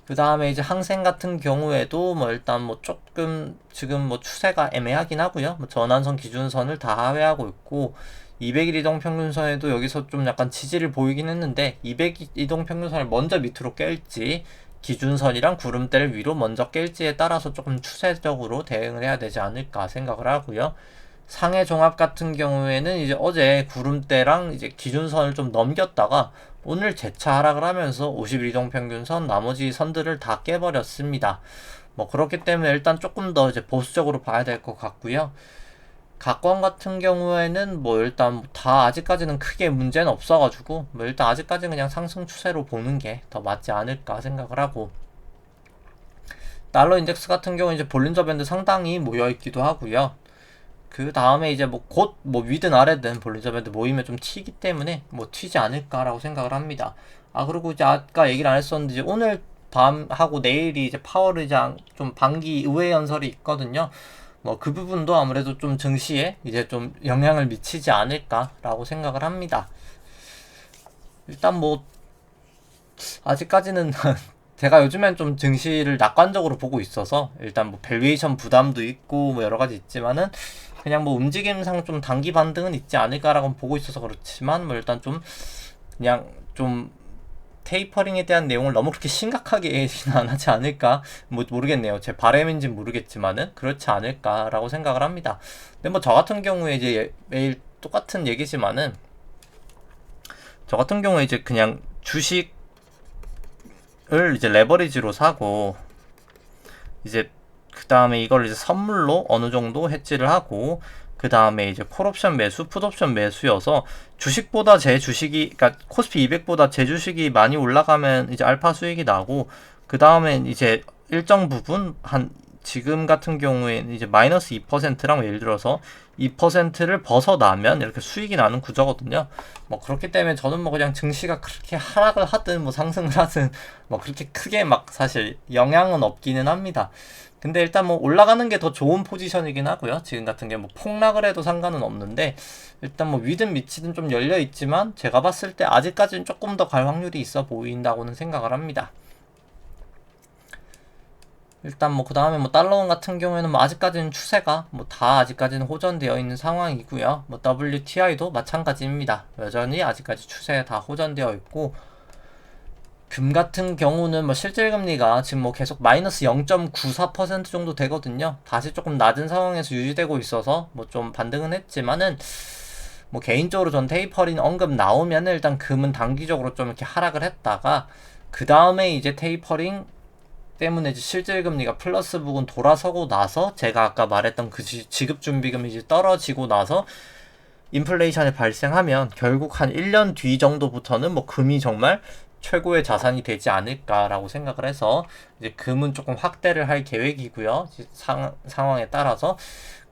그 다음에 이제 항생 같은 경우에도 뭐 일단 뭐 조금 지금 뭐 추세가 애매하긴 하고요. 뭐 전환선 기준선을 다 하회하고 있고 200일 이동평균선에도 여기서 좀 약간 지지를 보이긴 했는데 200일 이동평균선을 먼저 밑으로 깰지 기준선이랑 구름대를 위로 먼저 깰지에 따라서 조금 추세적으로 대응을 해야 되지 않을까 생각을 하고요. 상해 종합 같은 경우에는 이제 어제 구름대랑 이제 기준선을 좀 넘겼다가 오늘 재차 하락을 하면서 50일 이동평균선 나머지 선들을 다 깨버렸습니다. 뭐 그렇기 때문에 일단 조금 더 이제 보수적으로 봐야 될 것 같고요. 각권 같은 경우에는 뭐 일단 다 아직까지는 크게 문제는 없어가지고 뭐 일단 아직까지는 그냥 상승 추세로 보는 게 더 맞지 않을까 생각을 하고, 달러 인덱스 같은 경우 이제 볼린저 밴드 상당히 모여 있기도 하고요. 그 다음에 이제 뭐 곧 뭐 위든 아래든 볼린저 밴드 모이면 좀 튀기 때문에 뭐 튀지 않을까라고 생각을 합니다. 아 그리고 이제 아까 얘기를 안 했었는데 이제 오늘 밤하고 내일이 이제 파월 의장 좀 반기 의회 연설이 있거든요. 뭐 그 부분도 아무래도 좀 증시에 이제 좀 영향을 미치지 않을까라고 생각을 합니다. 일단 뭐 아직까지는 제가 요즘엔 좀 증시를 낙관적으로 보고 있어서 일단 뭐 밸류에이션 부담도 있고 뭐 여러 가지 있지만은 그냥 뭐 움직임상 좀 단기 반등은 있지 않을까라고 보고 있어서 그렇지만 뭐 일단 좀 그냥 좀 테이퍼링에 대한 내용을 너무 그렇게 심각하게 안 하지 않을까 뭐 모르겠네요. 제 바람인지는 모르겠지만은 그렇지 않을까라고 생각을 합니다. 근데 뭐 저 같은 경우에 이제 매일 똑같은 얘기지만은 저 같은 경우에 이제 그냥 주식을 이제 레버리지로 사고 이제 그 다음에 이걸 이제 선물로 어느 정도 해지를 하고 그 다음에 이제 콜옵션 매수, 풋옵션 매수여서 주식보다 제 주식이, 그러니까 코스피 200보다 제 주식이 많이 올라가면 이제 알파 수익이 나고 그 다음에 이제 일정 부분 한 지금 같은 경우에는 이제 마이너스 2%랑 예를 들어서 2%를 벗어나면 이렇게 수익이 나는 구조거든요. 뭐 그렇기 때문에 저는 뭐 그냥 증시가 그렇게 하락을 하든 뭐 상승을 하든 뭐 그렇게 크게 막 사실 영향은 없기는 합니다. 근데 일단 뭐 올라가는 게 더 좋은 포지션이긴 하고요. 지금 같은 게 뭐 폭락을 해도 상관은 없는데 일단 뭐 위든 밑이든 좀 열려 있지만 제가 봤을 때 아직까지는 조금 더 갈 확률이 있어 보인다고는 생각을 합니다. 일단 뭐 그 다음에 뭐 달러원 같은 경우에는 뭐 아직까지는 추세가 뭐 다 아직까지는 호전되어 있는 상황이고요. 뭐 WTI도 마찬가지입니다. 여전히 아직까지 추세 다 호전되어 있고, 금 같은 경우는 뭐 실질금리가 지금 뭐 계속 마이너스 0.94% 정도 되거든요. 다시 조금 낮은 상황에서 유지되고 있어서 뭐 좀 반등은 했지만은, 뭐 개인적으로 전 테이퍼링 언급 나오면 일단 금은 단기적으로 좀 이렇게 하락을 했다가, 그 다음에 이제 테이퍼링 때문에 이제 실질금리가 플러스 부분 돌아서고 나서, 제가 아까 말했던 그 지급준비금이 이제 떨어지고 나서 인플레이션이 발생하면 결국 한 1년 뒤 정도부터는 뭐 금이 정말 최고의 자산이 되지 않을까라고 생각을 해서 이제 금은 조금 확대를 할 계획이고요. 상황에 따라서.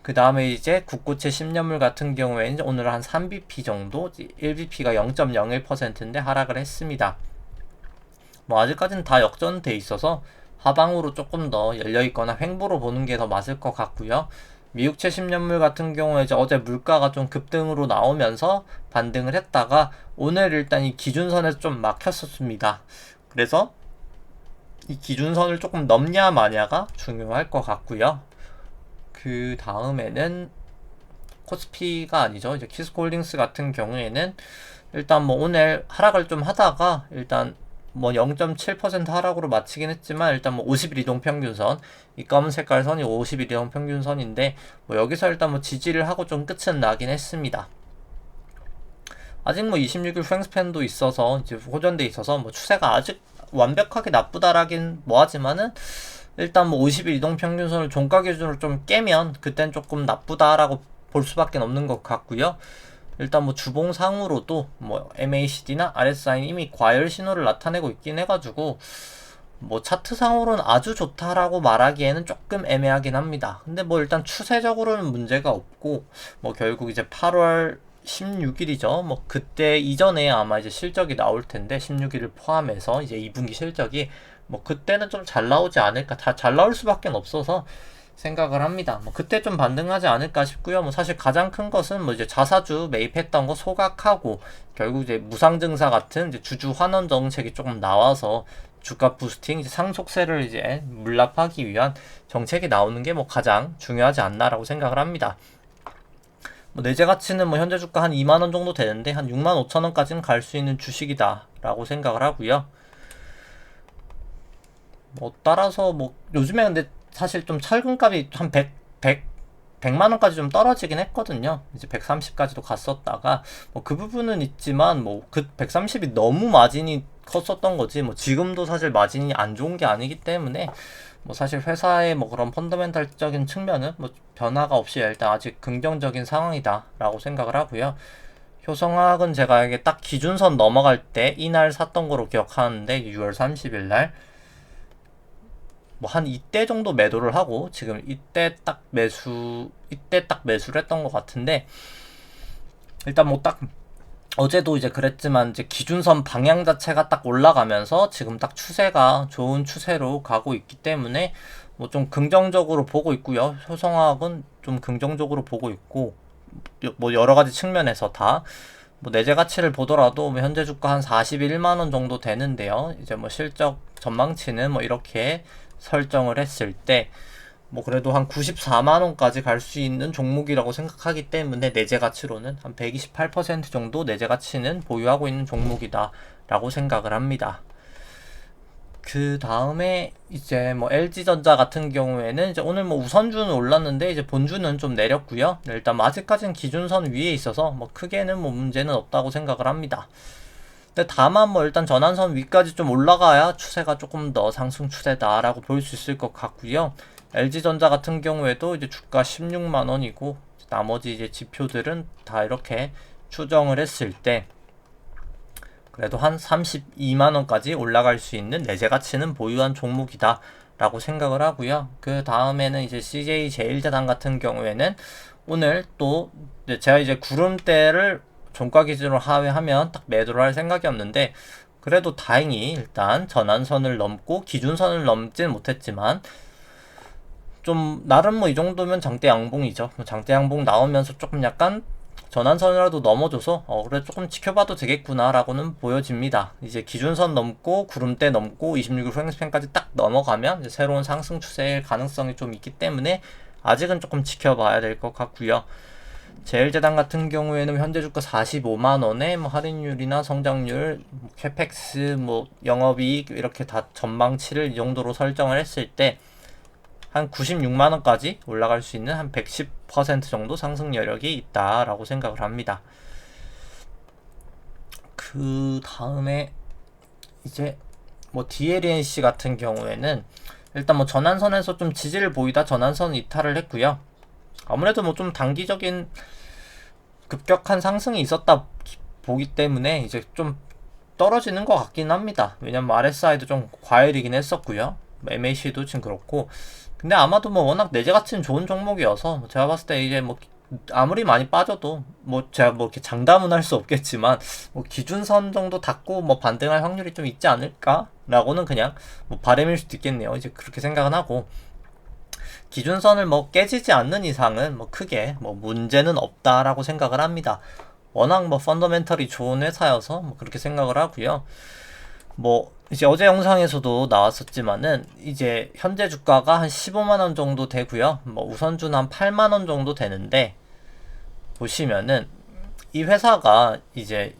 그 다음에 이제 국고채 10년물 같은 경우에는 오늘 한 3bp 정도, 1bp가 0.01%인데 하락을 했습니다. 뭐 아직까지는 다 역전돼 있어서 하방으로 조금 더 열려있거나 횡보로 보는 게 더 맞을 것 같고요. 미국채 10년물 같은 경우에 이제 어제 물가가 좀 급등으로 나오면서 반등을 했다가 오늘 일단 이 기준선에서 좀 막혔었습니다. 그래서 이 기준선을 조금 넘냐 마냐가 중요할 것 같고요. 그 다음에는 코스피가 아니죠. 이제 키스코홀딩스 같은 경우에는 일단 뭐 오늘 하락을 좀 하다가 일단 뭐 0.7% 하락으로 마치긴 했지만, 일단 뭐 50일 이동 평균선, 이 검은 색깔 선이 50일 이동 평균선인데 뭐 여기서 일단 뭐 지지를 하고 좀 끝은 나긴 했습니다. 아직 뭐 26일 후행스팬도 있어서 이제 호전돼 있어서 뭐 추세가 아직 완벽하게 나쁘다라긴 뭐하지만은, 일단 뭐 50일 이동 평균선을 종가 기준으로 좀 깨면 그땐 조금 나쁘다라고 볼 수밖에 없는 것 같고요. 일단 뭐 주봉상으로도 뭐 MACD나 RSI는 이미 과열 신호를 나타내고 있긴 해가지고 뭐 차트상으로는 아주 좋다라고 말하기에는 조금 애매하긴 합니다. 근데 뭐 일단 추세적으로는 문제가 없고, 뭐 결국 이제 8월 16일이죠. 뭐 그때 이전에 아마 이제 실적이 나올 텐데, 16일을 포함해서 이제 2분기 실적이 뭐 그때는 좀 잘 나오지 않을까, 다 잘 나올 수밖에 없어서 생각을 합니다. 뭐 그때 좀 반등하지 않을까 싶고요. 뭐 사실 가장 큰 것은 뭐 이제 자사주 매입했던 거 소각하고, 결국 이제 무상증사 같은 이제 주주 환원 정책이 조금 나와서 주가 부스팅, 이제 상속세를 이제 물납하기 위한 정책이 나오는 게 뭐 가장 중요하지 않나라고 생각을 합니다. 뭐 내재 가치는 뭐 현재 주가 한 2만 원 정도 되는데 한 6만 5천 원까지는 갈 수 있는 주식이다라고 생각을 하고요. 뭐 따라서 뭐 요즘에 근데 사실 좀 철근값이 한 100만 원까지 좀 떨어지긴 했거든요. 이제 130까지도 갔었다가 뭐 그 부분은 있지만, 뭐 그 130이 너무 마진이 컸었던 거지, 뭐 지금도 사실 마진이 안 좋은 게 아니기 때문에 뭐 사실 회사의 뭐 그런 펀더멘탈적인 측면은 뭐 변화가 없이 일단 아직 긍정적인 상황이다라고 생각을 하고요. 효성화학은 제가 이게 딱 기준선 넘어갈 때 이날 샀던 거로 기억하는데, 6월 30일 날 뭐 한 이때 정도 매도를 하고 지금 이때 딱 매수를 했던 것 같은데, 일단 뭐 딱 어제도 이제 그랬지만 이제 기준선 방향 자체가 딱 올라가면서 지금 딱 추세가 좋은 추세로 가고 있기 때문에 뭐 좀 긍정적으로 보고 있고요. 효성화학은 좀 긍정적으로 보고 있고, 뭐 여러 가지 측면에서 다 뭐 내재 가치를 보더라도 뭐 현재 주가 한 41만 원 정도 되는데요. 이제 뭐 실적 전망치는 뭐 이렇게 설정을 했을 때 뭐 그래도 한 94만 원까지 갈 수 있는 종목이라고 생각하기 때문에, 내재 가치로는 한 128% 정도 내재 가치는 보유하고 있는 종목이다라고 생각을 합니다. 그 다음에 이제 뭐 LG전자 같은 경우에는 이제 오늘 뭐 우선주는 올랐는데 이제 본주는 좀 내렸고요. 일단 뭐 아직까지는 기준선 위에 있어서 뭐 크게는 뭐 문제는 없다고 생각을 합니다. 근데 다만 뭐 일단 전환선 위까지 좀 올라가야 추세가 조금 더 상승 추세다라고 볼 수 있을 것 같고요. LG전자 같은 경우에도 이제 주가 16만 원이고 나머지 이제 지표들은 다 이렇게 추정을 했을 때 그래도 한 32만 원까지 올라갈 수 있는 내재 가치는 보유한 종목이다 라고 생각을 하고요. 그 다음에는 이제 CJ 제일제당 같은 경우에는 오늘 또 제가 이제 구름대를 종가 기준으로 하회하면 딱 매도를 할 생각이었는데, 그래도 다행히 일단 전환선을 넘고 기준선을 넘진 못했지만 좀 나름 뭐 이 정도면 장대 양봉이죠. 장대 양봉 나오면서 조금 약간 전환선이라도 넘어줘서 그래 조금 지켜봐도 되겠구나 라고는 보여집니다. 이제 기준선 넘고 구름대 넘고 26일 후행스팬까지 딱 넘어가면 이제 새로운 상승 추세일 가능성이 좀 있기 때문에 아직은 조금 지켜봐야 될 것 같고요. 제일제당 같은 경우에는 현재 주가 45만원에 뭐 할인율이나 성장률, 캐펙스, 뭐 영업이익 이렇게 다 전망치를 이 정도로 설정을 했을 때 한 96만원까지 올라갈 수 있는 한 110% 정도 상승 여력이 있다라고 생각을 합니다. 그 다음에 이제 뭐 DLNC 같은 경우에는 일단 뭐 전환선에서 좀 지지를 보이다 전환선 이탈을 했고요. 아무래도 뭐 좀 단기적인 급격한 상승이 있었다 보기 때문에 이제 좀 떨어지는 것 같긴 합니다. 왜냐면 RSI도 좀 과열이긴 했었고요. MAC도 지금 그렇고. 근데 아마도 뭐 워낙 내재 가치는 좋은 종목이어서 제가 봤을 때 이제 뭐 아무리 많이 빠져도 뭐 제가 뭐 이렇게 장담은 할 수 없겠지만 뭐 기준선 정도 닫고 뭐 반등할 확률이 좀 있지 않을까라고는 그냥 뭐 바람일 수도 있겠네요. 이제 그렇게 생각은 하고 기준선을 뭐 깨지지 않는 이상은 뭐 크게 뭐 문제는 없다라고 생각을 합니다. 워낙 뭐 펀더멘털이 좋은 회사여서 뭐 그렇게 생각을 하고요. 뭐 이제 어제 영상에서도 나왔었지만은 이제 현재 주가가 한 15만원 정도 되고요. 뭐 우선주는 한 8만원 정도 되는데 보시면은 이 회사가 이제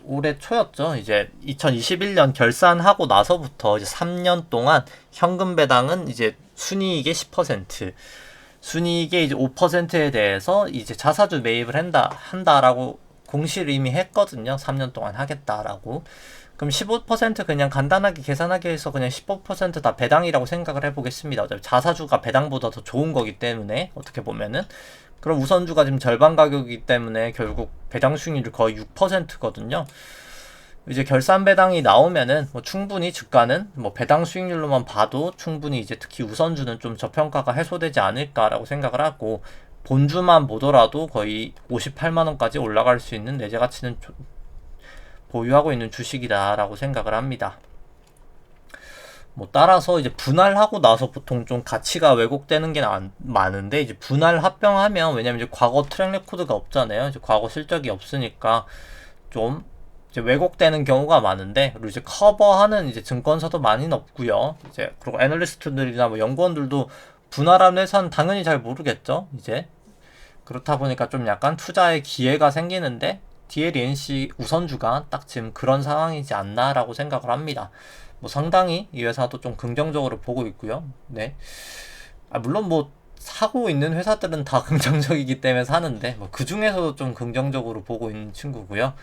올해 초였죠. 이제 2021년 결산하고 나서부터 이제 3년 동안 현금 배당은 이제 순이익의 10%, 순이익의 이제 5%에 대해서 이제 자사주 매입을 한다라고 공시를 이미 했거든요. 3년 동안 하겠다라고. 그럼 15% 그냥 간단하게 계산하기 위해서 그냥 15% 다 배당이라고 생각을 해보겠습니다. 어차피 자사주가 배당보다 더 좋은 거기 때문에 어떻게 보면은 그럼 우선주가 지금 절반 가격이기 때문에 결국 배당 수익률이 거의 6%거든요. 이제 결산 배당이 나오면은 뭐 충분히 주가는 뭐 배당 수익률로만 봐도 충분히 이제 특히 우선주는 좀 저평가가 해소되지 않을까라고 생각을 하고 본주만 보더라도 거의 58만원까지 올라갈 수 있는 내재 가치는 보유하고 있는 주식이다라고 생각을 합니다. 뭐 따라서 이제 분할하고 나서 보통 좀 가치가 왜곡되는 게 많은데 이제 분할 합병하면 왜냐면 이제 과거 트랙 레코드가 없잖아요. 이제 과거 실적이 없으니까 좀 이제 왜곡되는 경우가 많은데 그리고 이제 커버하는 이제 증권사도 많이는 없고요. 이제 그리고 애널리스트들이나 뭐 연구원들도 분할하는 회사는 당연히 잘 모르겠죠. 이제 그렇다 보니까 좀 약간 투자의 기회가 생기는데 DLNC 우선주가 딱 지금 그런 상황이지 않나라고 생각을 합니다. 뭐 상당히 이 회사도 좀 긍정적으로 보고 있고요. 네. 물론 뭐 사고 있는 회사들은 다 긍정적이기 때문에 사는데 뭐 그 중에서도 좀 긍정적으로 보고 있는 친구고요.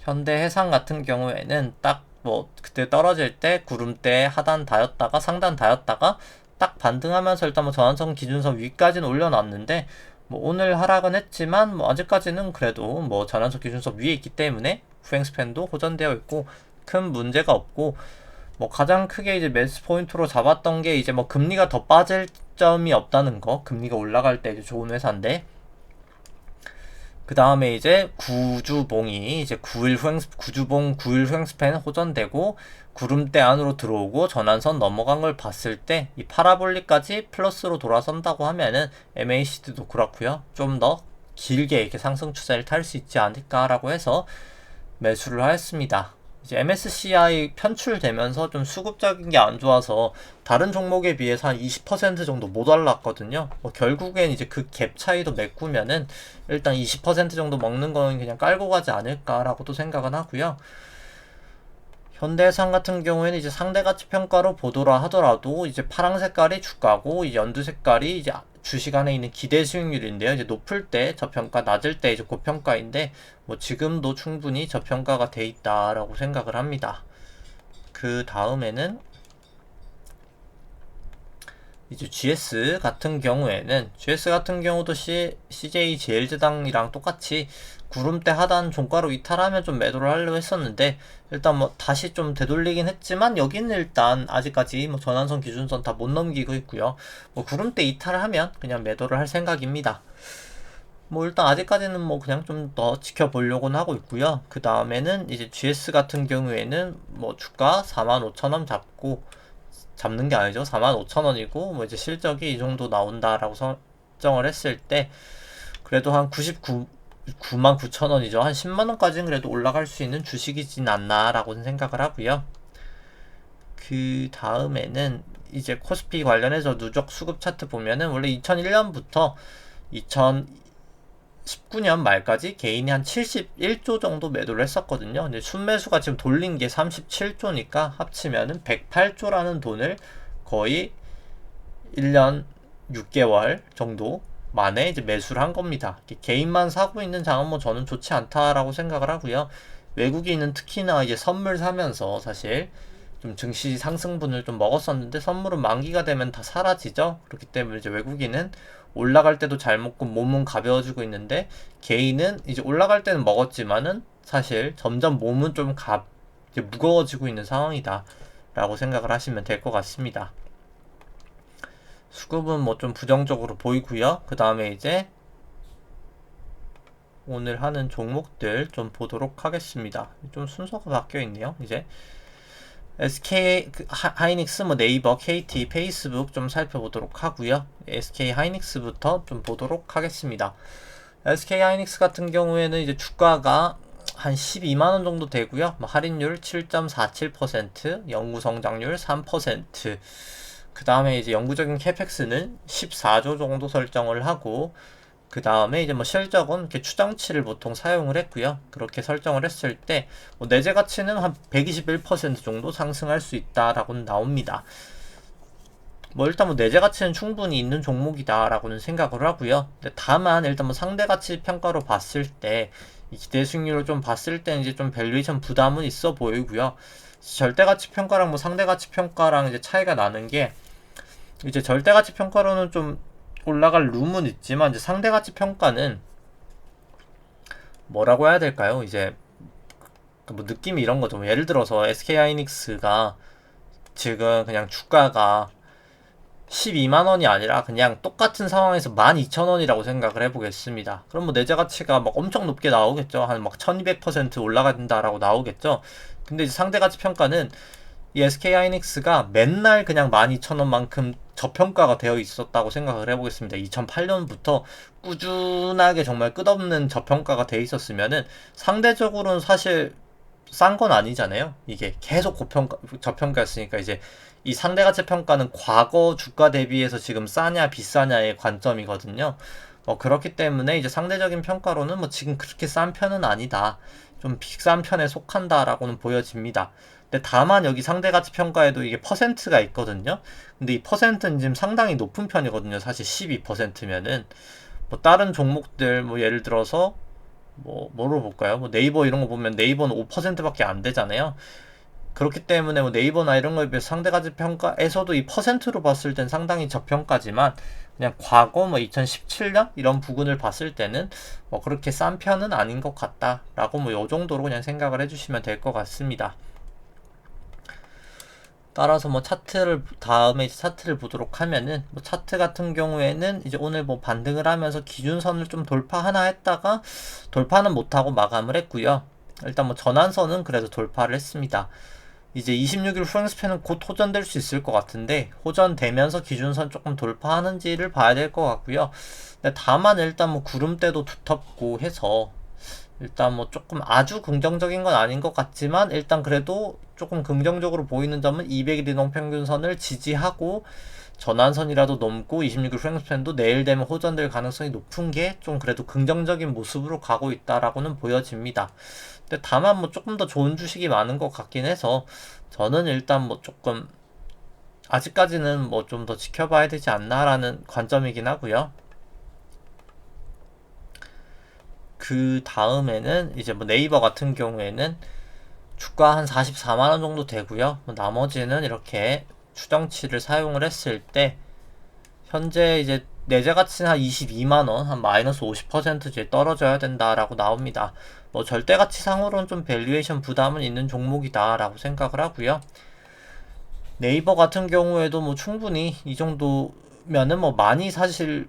현대해상 같은 경우에는 딱 뭐 그때 떨어질 때 구름대 하단 다였다가 상단 다였다가 딱 반등하면서 일단 뭐 전환선 기준선 위까지는 올려놨는데 뭐 오늘 하락은 했지만 뭐 아직까지는 그래도 뭐 전환선 기준선 위에 있기 때문에 후행 스팬도 호전되어 있고 큰 문제가 없고 뭐 가장 크게 이제 매수 포인트로 잡았던 게 이제 뭐 금리가 더 빠질 점이 없다는 거. 금리가 올라갈 때 이제 좋은 회사인데 그 다음에 이제 구주봉이 이제 9일 후행 스팬 호전되고 구름대 안으로 들어오고 전환선 넘어간 걸 봤을 때 이 파라볼릭까지 플러스로 돌아선다고 하면은 MACD도 그렇고요. 좀 더 길게 이렇게 상승 추세를 탈 수 있지 않을까라고 해서 매수를 하였습니다. 이제 MSCI 편출되면서 좀 수급적인 게 안 좋아서 다른 종목에 비해서 한 20% 정도 못 올랐거든요. 뭐 결국엔 이제 그 갭 차이도 메꾸면은 일단 20% 정도 먹는 거는 그냥 깔고 가지 않을까라고도 생각은 하고요. 현대해상 같은 경우에는 이제 상대가치 평가로 보도라 하더라도 이제 파랑 색깔이 주가고 이 연두 색깔이 이제 주식 안에 있는 기대 수익률인데요. 이제 높을 때 저평가, 낮을 때 이제 고평가인데 뭐 지금도 충분히 저평가가 돼 있다라고 생각을 합니다. 그 다음에는 이제 GS 같은 경우도 CJ 제일제당이랑 똑같이 구름대 하단 종가로 이탈하면 좀 매도를 하려고 했었는데 일단 뭐 다시 좀 되돌리긴 했지만 여기는 일단 아직까지 뭐 전환선 기준선 다 못 넘기고 있고요. 뭐 구름대 이탈하면 그냥 매도를 할 생각입니다. 뭐 일단 아직까지는 뭐 그냥 좀 더 지켜보려고는 하고 있고요. 그 다음에는 이제 GS 같은 경우에는 뭐 주가 45,000원 잡는 게 아니죠. 45,000원이고 뭐 이제 실적이 이 정도 나온다라고 설정을 했을 때 그래도 한 99,000원이죠. 한 10만원까지는 그래도 올라갈 수 있는 주식이진 않나라고는 생각을 하고요. 그 다음에는 이제 코스피 관련해서 누적 수급 차트 보면은 원래 2001년부터 2019년 말까지 개인이 한 71조 정도 매도를 했었거든요. 근데 순매수가 지금 돌린 게 37조니까 합치면은 108조라는 돈을 거의 1년 6개월 정도 만에 이제 매수를 한 겁니다. 개인만 사고 있는 장은 뭐 저는 좋지 않다라고 생각을 하고요. 외국인은 특히나 이제 선물 사면서 사실 좀 증시 상승분을 좀 먹었었는데 선물은 만기가 되면 다 사라지죠. 그렇기 때문에 이제 외국인은 올라갈 때도 잘 먹고 몸은 가벼워지고 있는데 개인은 이제 올라갈 때는 먹었지만은 사실 점점 몸은 좀 이제 무거워지고 있는 상황이다 라고 생각을 하시면 될 것 같습니다. 수급은 뭐 좀 부정적으로 보이고요. 그 다음에 이제 오늘 하는 종목들 좀 보도록 하겠습니다. 좀 순서가 바뀌어 있네요. 이제 SK 하이닉스, 뭐 네이버, KT, 페이스북 좀 살펴보도록 하고요. SK 하이닉스부터 좀 보도록 하겠습니다. SK 하이닉스 같은 경우에는 이제 주가가 한 12만원 정도 되고요. 할인율 7.47%, 연구 성장률 3%. 그 다음에 이제 영구적인 캐펙스는 14조 정도 설정을 하고, 그 다음에 이제 뭐 실적은 이렇게 추정치를 보통 사용을 했고요. 그렇게 설정을 했을 때 뭐 내재 가치는 한 121% 정도 상승할 수 있다라고는 나옵니다. 뭐 일단 뭐 내재 가치는 충분히 있는 종목이다라고는 생각을 하고요. 근데 다만 일단 뭐 상대 가치 평가로 봤을 때 이 기대 수익률을 좀 봤을 때 이제 좀 밸류에이션 부담은 있어 보이고요. 절대 가치 평가랑 뭐 상대 가치 평가랑 이제 차이가 나는 게 이제 절대 가치 평가로는 좀 올라갈 룸은 있지만 이제 상대 가치 평가는 뭐라고 해야 될까요? 이제 뭐 느낌이 이런 거죠. 예를 들어서 SK하이닉스가 지금 그냥 주가가 12만원이 아니라 그냥 똑같은 상황에서 12,000원이라고 생각을 해보겠습니다. 그럼 뭐 내재 가치가 막 엄청 높게 나오겠죠. 한 막 1200% 올라간다라고 나오겠죠. 근데 이제 상대 가치 평가는 이 SK하이닉스가 맨날 그냥 12,000원만큼 저평가가 되어 있었다고 생각을 해보겠습니다. 2008년부터 꾸준하게 정말 끝없는 저평가가 되어 있었으면은 상대적으로는 사실 싼 건 아니잖아요. 이게 계속 저평가였으니까 이제 이 상대가치 평가는 과거 주가 대비해서 지금 싸냐 비싸냐의 관점이거든요. 그렇기 때문에 이제 상대적인 평가로는 뭐 지금 그렇게 싼 편은 아니다. 좀 비싼 편에 속한다라고는 보여집니다. 근데 다만 여기 상대가치 평가에도 이게 퍼센트가 있거든요. 근데 이 퍼센트는 지금 상당히 높은 편이거든요. 사실 12%면은 뭐 다른 종목들 뭐 예를 들어서 뭐로 볼까요? 뭐 네이버 이런 거 보면 네이버는 5%밖에 안 되잖아요. 그렇기 때문에 뭐 네이버나 이런 거에 비해 상대가치 평가에서도 이 퍼센트로 봤을 땐 상당히 저평가지만 그냥 과거 뭐 2017년 이런 부분을 봤을 때는 뭐 그렇게 싼 편은 아닌 것 같다라고 뭐 요 정도로 그냥 생각을 해주시면 될 것 같습니다. 따라서 뭐 다음에 차트를 보도록 하면은 뭐 차트 같은 경우에는 이제 오늘 뭐 반등을 하면서 기준선을 좀 돌파하나 했다가 돌파는 못하고 마감을 했고요. 일단 뭐 전환선은 그래도 돌파를 했습니다. 이제 26일 후행스팬은 곧 호전될 수 있을 것 같은데 호전되면서 기준선 조금 돌파하는지를 봐야 될 것 같고요. 근데 다만 일단 뭐 구름대도 두텁고 해서 일단 뭐 조금 아주 긍정적인 건 아닌 것 같지만 일단 그래도 조금 긍정적으로 보이는 점은 200일 이동평균선을 지지하고 전환선이라도 넘고 26일 후행스팬도 내일 되면 호전될 가능성이 높은 게 좀 그래도 긍정적인 모습으로 가고 있다라고는 보여집니다. 근데 다만 뭐 조금 더 좋은 주식이 많은 것 같긴 해서 저는 일단 뭐 조금 아직까지는 뭐 좀 더 지켜봐야 되지 않나라는 관점이긴 하고요. 그 다음에는 이제 뭐 네이버 같은 경우에는 주가 한 44만원 정도 되고요. 나머지는 이렇게 추정치를 사용을 했을 때 현재 이제 내재 가치는 한 22만원, 한 마이너스 50% 이제 떨어져야 된다라고 나옵니다. 뭐 절대 가치 상으로는 좀 밸류에이션 부담은 있는 종목이다라고 생각을 하고요. 네이버 같은 경우에도 뭐 충분히 이 정도면은 뭐 많이 사실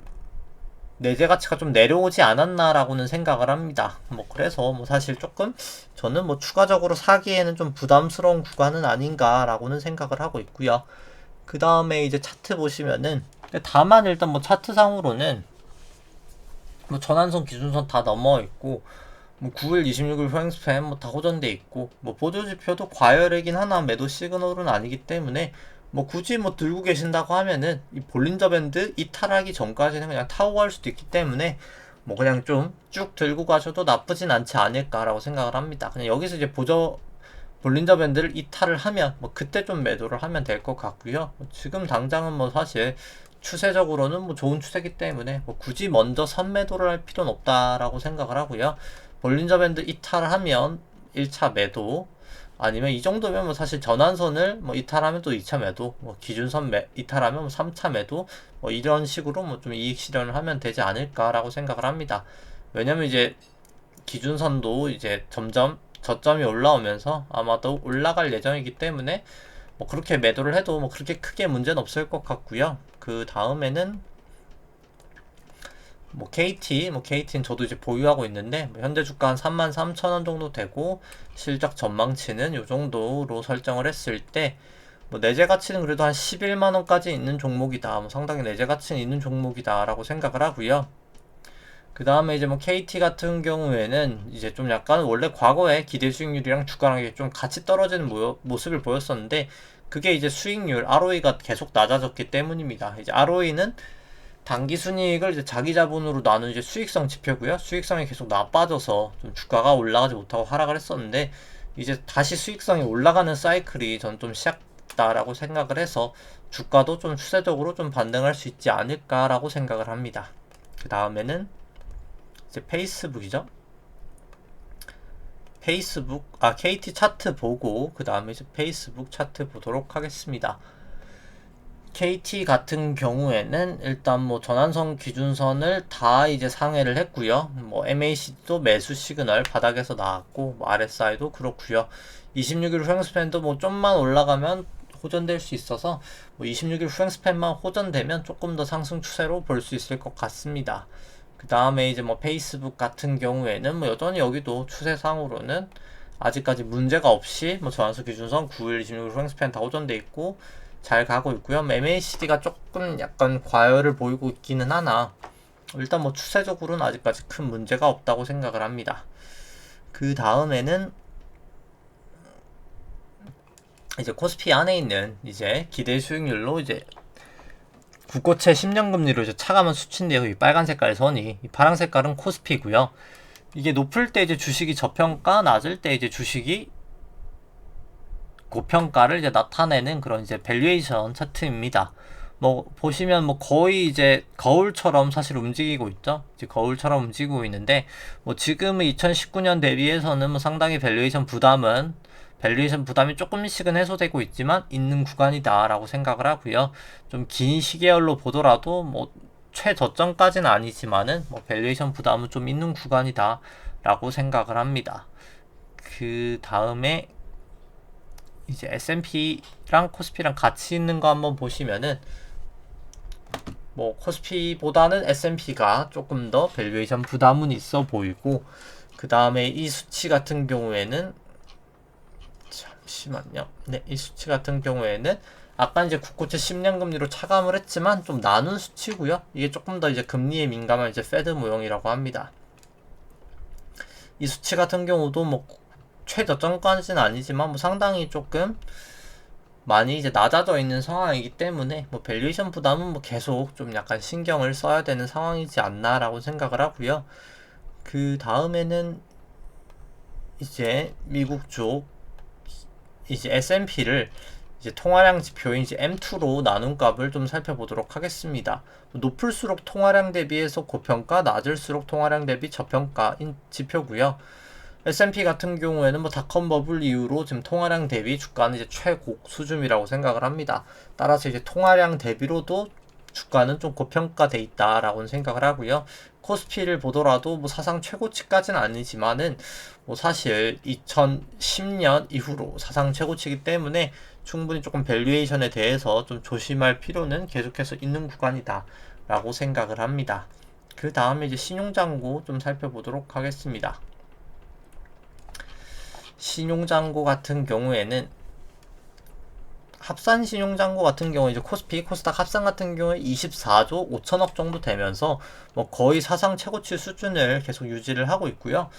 내재 가치가 좀 내려오지 않았나라고는 생각을 합니다. 뭐 그래서 뭐 사실 조금 저는 뭐 추가적으로 사기에는 좀 부담스러운 구간은 아닌가라고는 생각을 하고 있고요. 그 다음에 이제 차트 보시면은 다만 일단 뭐 차트상으로는 뭐 전환선 기준선 다 넘어 있고 뭐 9일 26일 후행스팬 뭐 다 호전돼 있고 뭐 보조지표도 과열이긴 하나 매도 시그널은 아니기 때문에 뭐 굳이 뭐 들고 계신다고 하면은 이 볼린저 밴드 이탈하기 전까지는 그냥 타고 갈 수도 있기 때문에 뭐 그냥 좀 쭉 들고 가셔도 나쁘진 않지 않을까라고 생각을 합니다. 그냥 여기서 이제 볼린저 밴드를 이탈을 하면 뭐 그때 좀 매도를 하면 될 것 같고요. 지금 당장은 뭐 사실 추세적으로는 뭐 좋은 추세기 때문에 뭐 굳이 먼저 선매도를 할 필요는 없다라고 생각을 하고요. 볼린저 밴드 이탈을 하면 1차 매도, 아니면 이 정도면 뭐 사실 전환선을 뭐 이탈하면 또 2차 매도, 뭐 기준선 이탈하면 뭐 3차 매도, 뭐 이런 식으로 뭐 좀 이익 실현을 하면 되지 않을까라고 생각을 합니다. 왜냐면 이제 기준선도 이제 점점 저점이 올라오면서 아마도 올라갈 예정이기 때문에 뭐 그렇게 매도를 해도 뭐 그렇게 크게 문제는 없을 것 같고요. 그 다음에는 뭐 KT는 저도 이제 보유하고 있는데 뭐 현재 주가 한 33,000원 정도 되고 실적 전망치는 요 정도로 설정을 했을 때 뭐 내재 가치는 그래도 한 11만 원까지 있는 종목이다. 뭐 상당히 내재 가치는 있는 종목이다라고 생각을 하고요. 그 다음에 이제 뭐 KT 같은 경우에는 이제 좀 약간 원래 과거에 기대 수익률이랑 주가랑 좀 같이 떨어지는 모습을 보였었는데 그게 이제 수익률 ROE가 계속 낮아졌기 때문입니다. 이제 ROE는 단기 순이익을 이제 자기 자본으로 나눈 이제 수익성 지표고요. 수익성이 계속 나빠져서 좀 주가가 올라가지 못하고 하락을 했었는데 이제 다시 수익성이 올라가는 사이클이 전 좀 시작다라고 생각을 해서 주가도 좀 추세적으로 좀 반등할 수 있지 않을까라고 생각을 합니다. 그 다음에는 이제 페이스북이죠. KT 차트 보고 그 다음에 이제 페이스북 차트 보도록 하겠습니다. KT 같은 경우에는 일단 뭐 전환선 기준선을 다 이제 상회를 했고요. 뭐 MAC도 매수 시그널 바닥에서 나왔고 뭐 RSI도 그렇고요. 26일 후행스팬도 뭐 좀만 올라가면 호전될 수 있어서 뭐 26일 후행스팬만 호전되면 조금 더 상승 추세로 볼 수 있을 것 같습니다. 그 다음에 이제 뭐 페이스북 같은 경우에는 뭐 여전히 여기도 추세상으로는 아직까지 문제가 없이 뭐 전환선 기준선 9일 26일 후행스팬 다 호전돼 있고 잘 가고 있고요. MACD가 조금 약간 과열을 보이고 있기는 하나 일단 뭐 추세적으로는 아직까지 큰 문제가 없다고 생각을 합니다. 그 다음에는 이제 코스피 안에 있는 이제 기대 수익률로 이제 국고채 10년 금리로 이제 차감한 수치인데요. 이 빨간 색깔 선이, 이 파란 색깔은 코스피고요. 이게 높을 때 이제 주식이 저평가, 낮을 때 이제 주식이 고평가를 이제 나타내는 그런 이제 밸류에이션 차트입니다. 뭐 보시면 뭐 거의 이제 거울처럼 사실 움직이고 있죠. 이제 거울처럼 움직이고 있는데 뭐 지금은 2019년 대비해서는 뭐 상당히 밸류에이션 부담이 조금씩은 해소되고 있지만 있는 구간이다라고 생각을 하고요. 좀 긴 시계열로 보더라도 뭐 최저점까지는 아니지만은 뭐 밸류에이션 부담은 좀 있는 구간이다라고 생각을 합니다. 그 다음에 이제 S&P랑 코스피랑 같이 있는 거 한번 보시면은 뭐 코스피보다는 S&P가 조금 더 밸류에이션 부담은 있어 보이고 그 다음에 이 수치 같은 경우에는 잠시만요. 네, 이 수치 같은 경우에는 아까 이제 국고채 10년 금리로 차감을 했지만 좀 나눈 수치고요. 이게 조금 더 이제 금리에 민감한 이제 페드 모형이라고 합니다. 이 수치 같은 경우도 뭐 최저점까지는 아니지만 뭐 상당히 조금 많이 이제 낮아져 있는 상황이기 때문에 뭐 밸류에이션 부담은 뭐 계속 좀 약간 신경을 써야 되는 상황이지 않나라고 생각을 하고요. 그 다음에는 이제 미국 쪽 이제 S&P를 이제 통화량 지표인 이제 M2로 나눈 값을 좀 살펴보도록 하겠습니다. 높을수록 통화량 대비해서 고평가, 낮을수록 통화량 대비 저평가인 지표고요. S&P 같은 경우에는 뭐 닷컴 버블 이후로 지금 통화량 대비 주가는 이제 최고 수준이라고 생각을 합니다. 따라서 이제 통화량 대비로도 주가는 좀 고평가돼 있다라고 생각을 하고요. 코스피를 보더라도 뭐 사상 최고치까지는 아니지만은 뭐 사실 2010년 이후로 사상 최고치이기 때문에 충분히 조금 밸류에이션에 대해서 좀 조심할 필요는 계속해서 있는 구간이다 라고 생각을 합니다. 그 다음에 이제 신용잔고 좀 살펴보도록 하겠습니다. 신용잔고 같은 경우에는 합산 신용잔고 같은 경우 이제 코스피, 코스닥 합산 같은 경우에 24조 5천억 정도 되면서 뭐 거의 사상 최고치 수준을 계속 유지를 하고 있고요.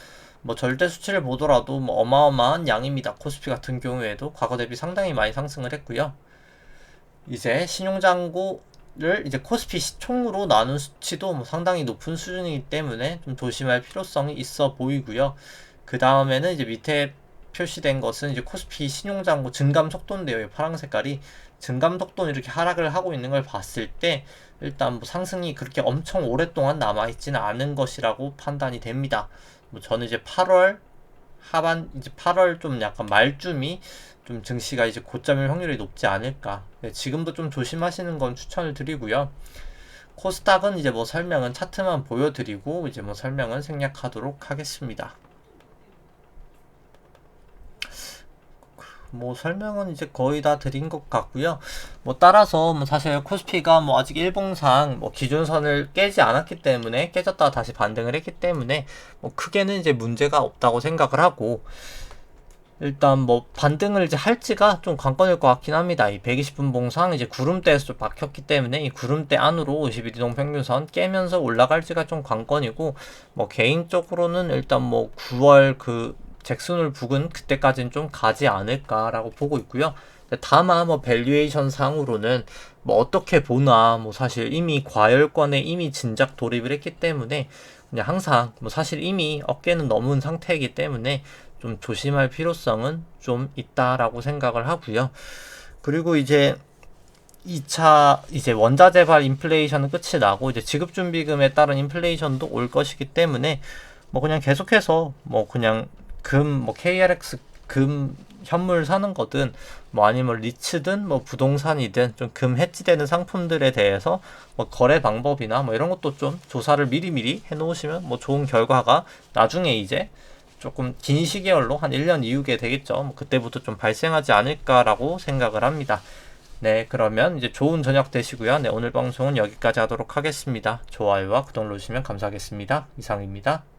뭐 절대 수치를 보더라도 뭐 어마어마한 양입니다. 코스피 같은 경우에도 과거 대비 상당히 많이 상승을 했고요. 이제 신용잔고를 이제 코스피 시총으로 나눈 수치도 뭐 상당히 높은 수준이기 때문에 좀 조심할 필요성이 있어 보이고요. 그 다음에는 이제 밑에 표시된 것은 이제 코스피 신용잔고 증감 속도인데요. 파란 색깔이 증감 속도는 이렇게 하락을 하고 있는 걸 봤을 때 일단 뭐 상승이 그렇게 엄청 오랫동안 남아있지는 않은 것이라고 판단이 됩니다. 뭐 저는 이제 8월 하반 이제 8월 좀 약간 말쯤이 좀 증시가 이제 고점일 확률이 높지 않을까. 네, 지금도 좀 조심하시는 건 추천을 드리고요. 코스닥은 이제 뭐 설명은 차트만 보여드리고 이제 뭐 설명은 생략하도록 하겠습니다. 뭐 설명은 이제 거의 다 드린 것 같고요. 뭐 따라서 뭐 사실 코스피가 뭐 아직 일봉상 뭐 기준선을 깨지 않았기 때문에 깨졌다가 다시 반등을 했기 때문에 뭐 크게는 이제 문제가 없다고 생각을 하고 일단 뭐 반등을 이제 할지가 좀 관건일 것 같긴 합니다. 이 120분 봉상 이제 구름대에서 좀 박혔기 때문에 이 구름대 안으로 51이동 평균선 깨면서 올라갈지가 좀 관건이고 뭐 개인적으로는 일단 뭐 9월 그 잭슨홀 북은 그때까지는 좀 가지 않을까라고 보고 있고요. 다만 뭐 밸류에이션 상으로는 뭐 어떻게 보나 뭐 사실 이미 과열권에 이미 진작 돌입을 했기 때문에 그냥 항상 뭐 사실 이미 어깨는 넘은 상태이기 때문에 좀 조심할 필요성은 좀 있다라고 생각을 하고요. 그리고 이제 2차 이제 원자재발 인플레이션은 끝이 나고 이제 지급준비금에 따른 인플레이션도 올 것이기 때문에 뭐 그냥 계속해서 뭐 그냥 뭐 KRX 금 현물 사는 거든 뭐 아니면 리츠든 뭐 부동산이든 좀 금 해지되는 상품들에 대해서 뭐 거래 방법이나 뭐 이런 것도 좀 조사를 미리미리 해 놓으시면 뭐 좋은 결과가 나중에 이제 조금 긴 시계열로 한 1년 이후게 되겠죠. 뭐 그때부터 좀 발생하지 않을까라고 생각을 합니다. 네, 그러면 이제 좋은 저녁 되시고요. 네, 오늘 방송은 여기까지 하도록 하겠습니다. 좋아요와 구독 눌러주시면 감사하겠습니다. 이상입니다.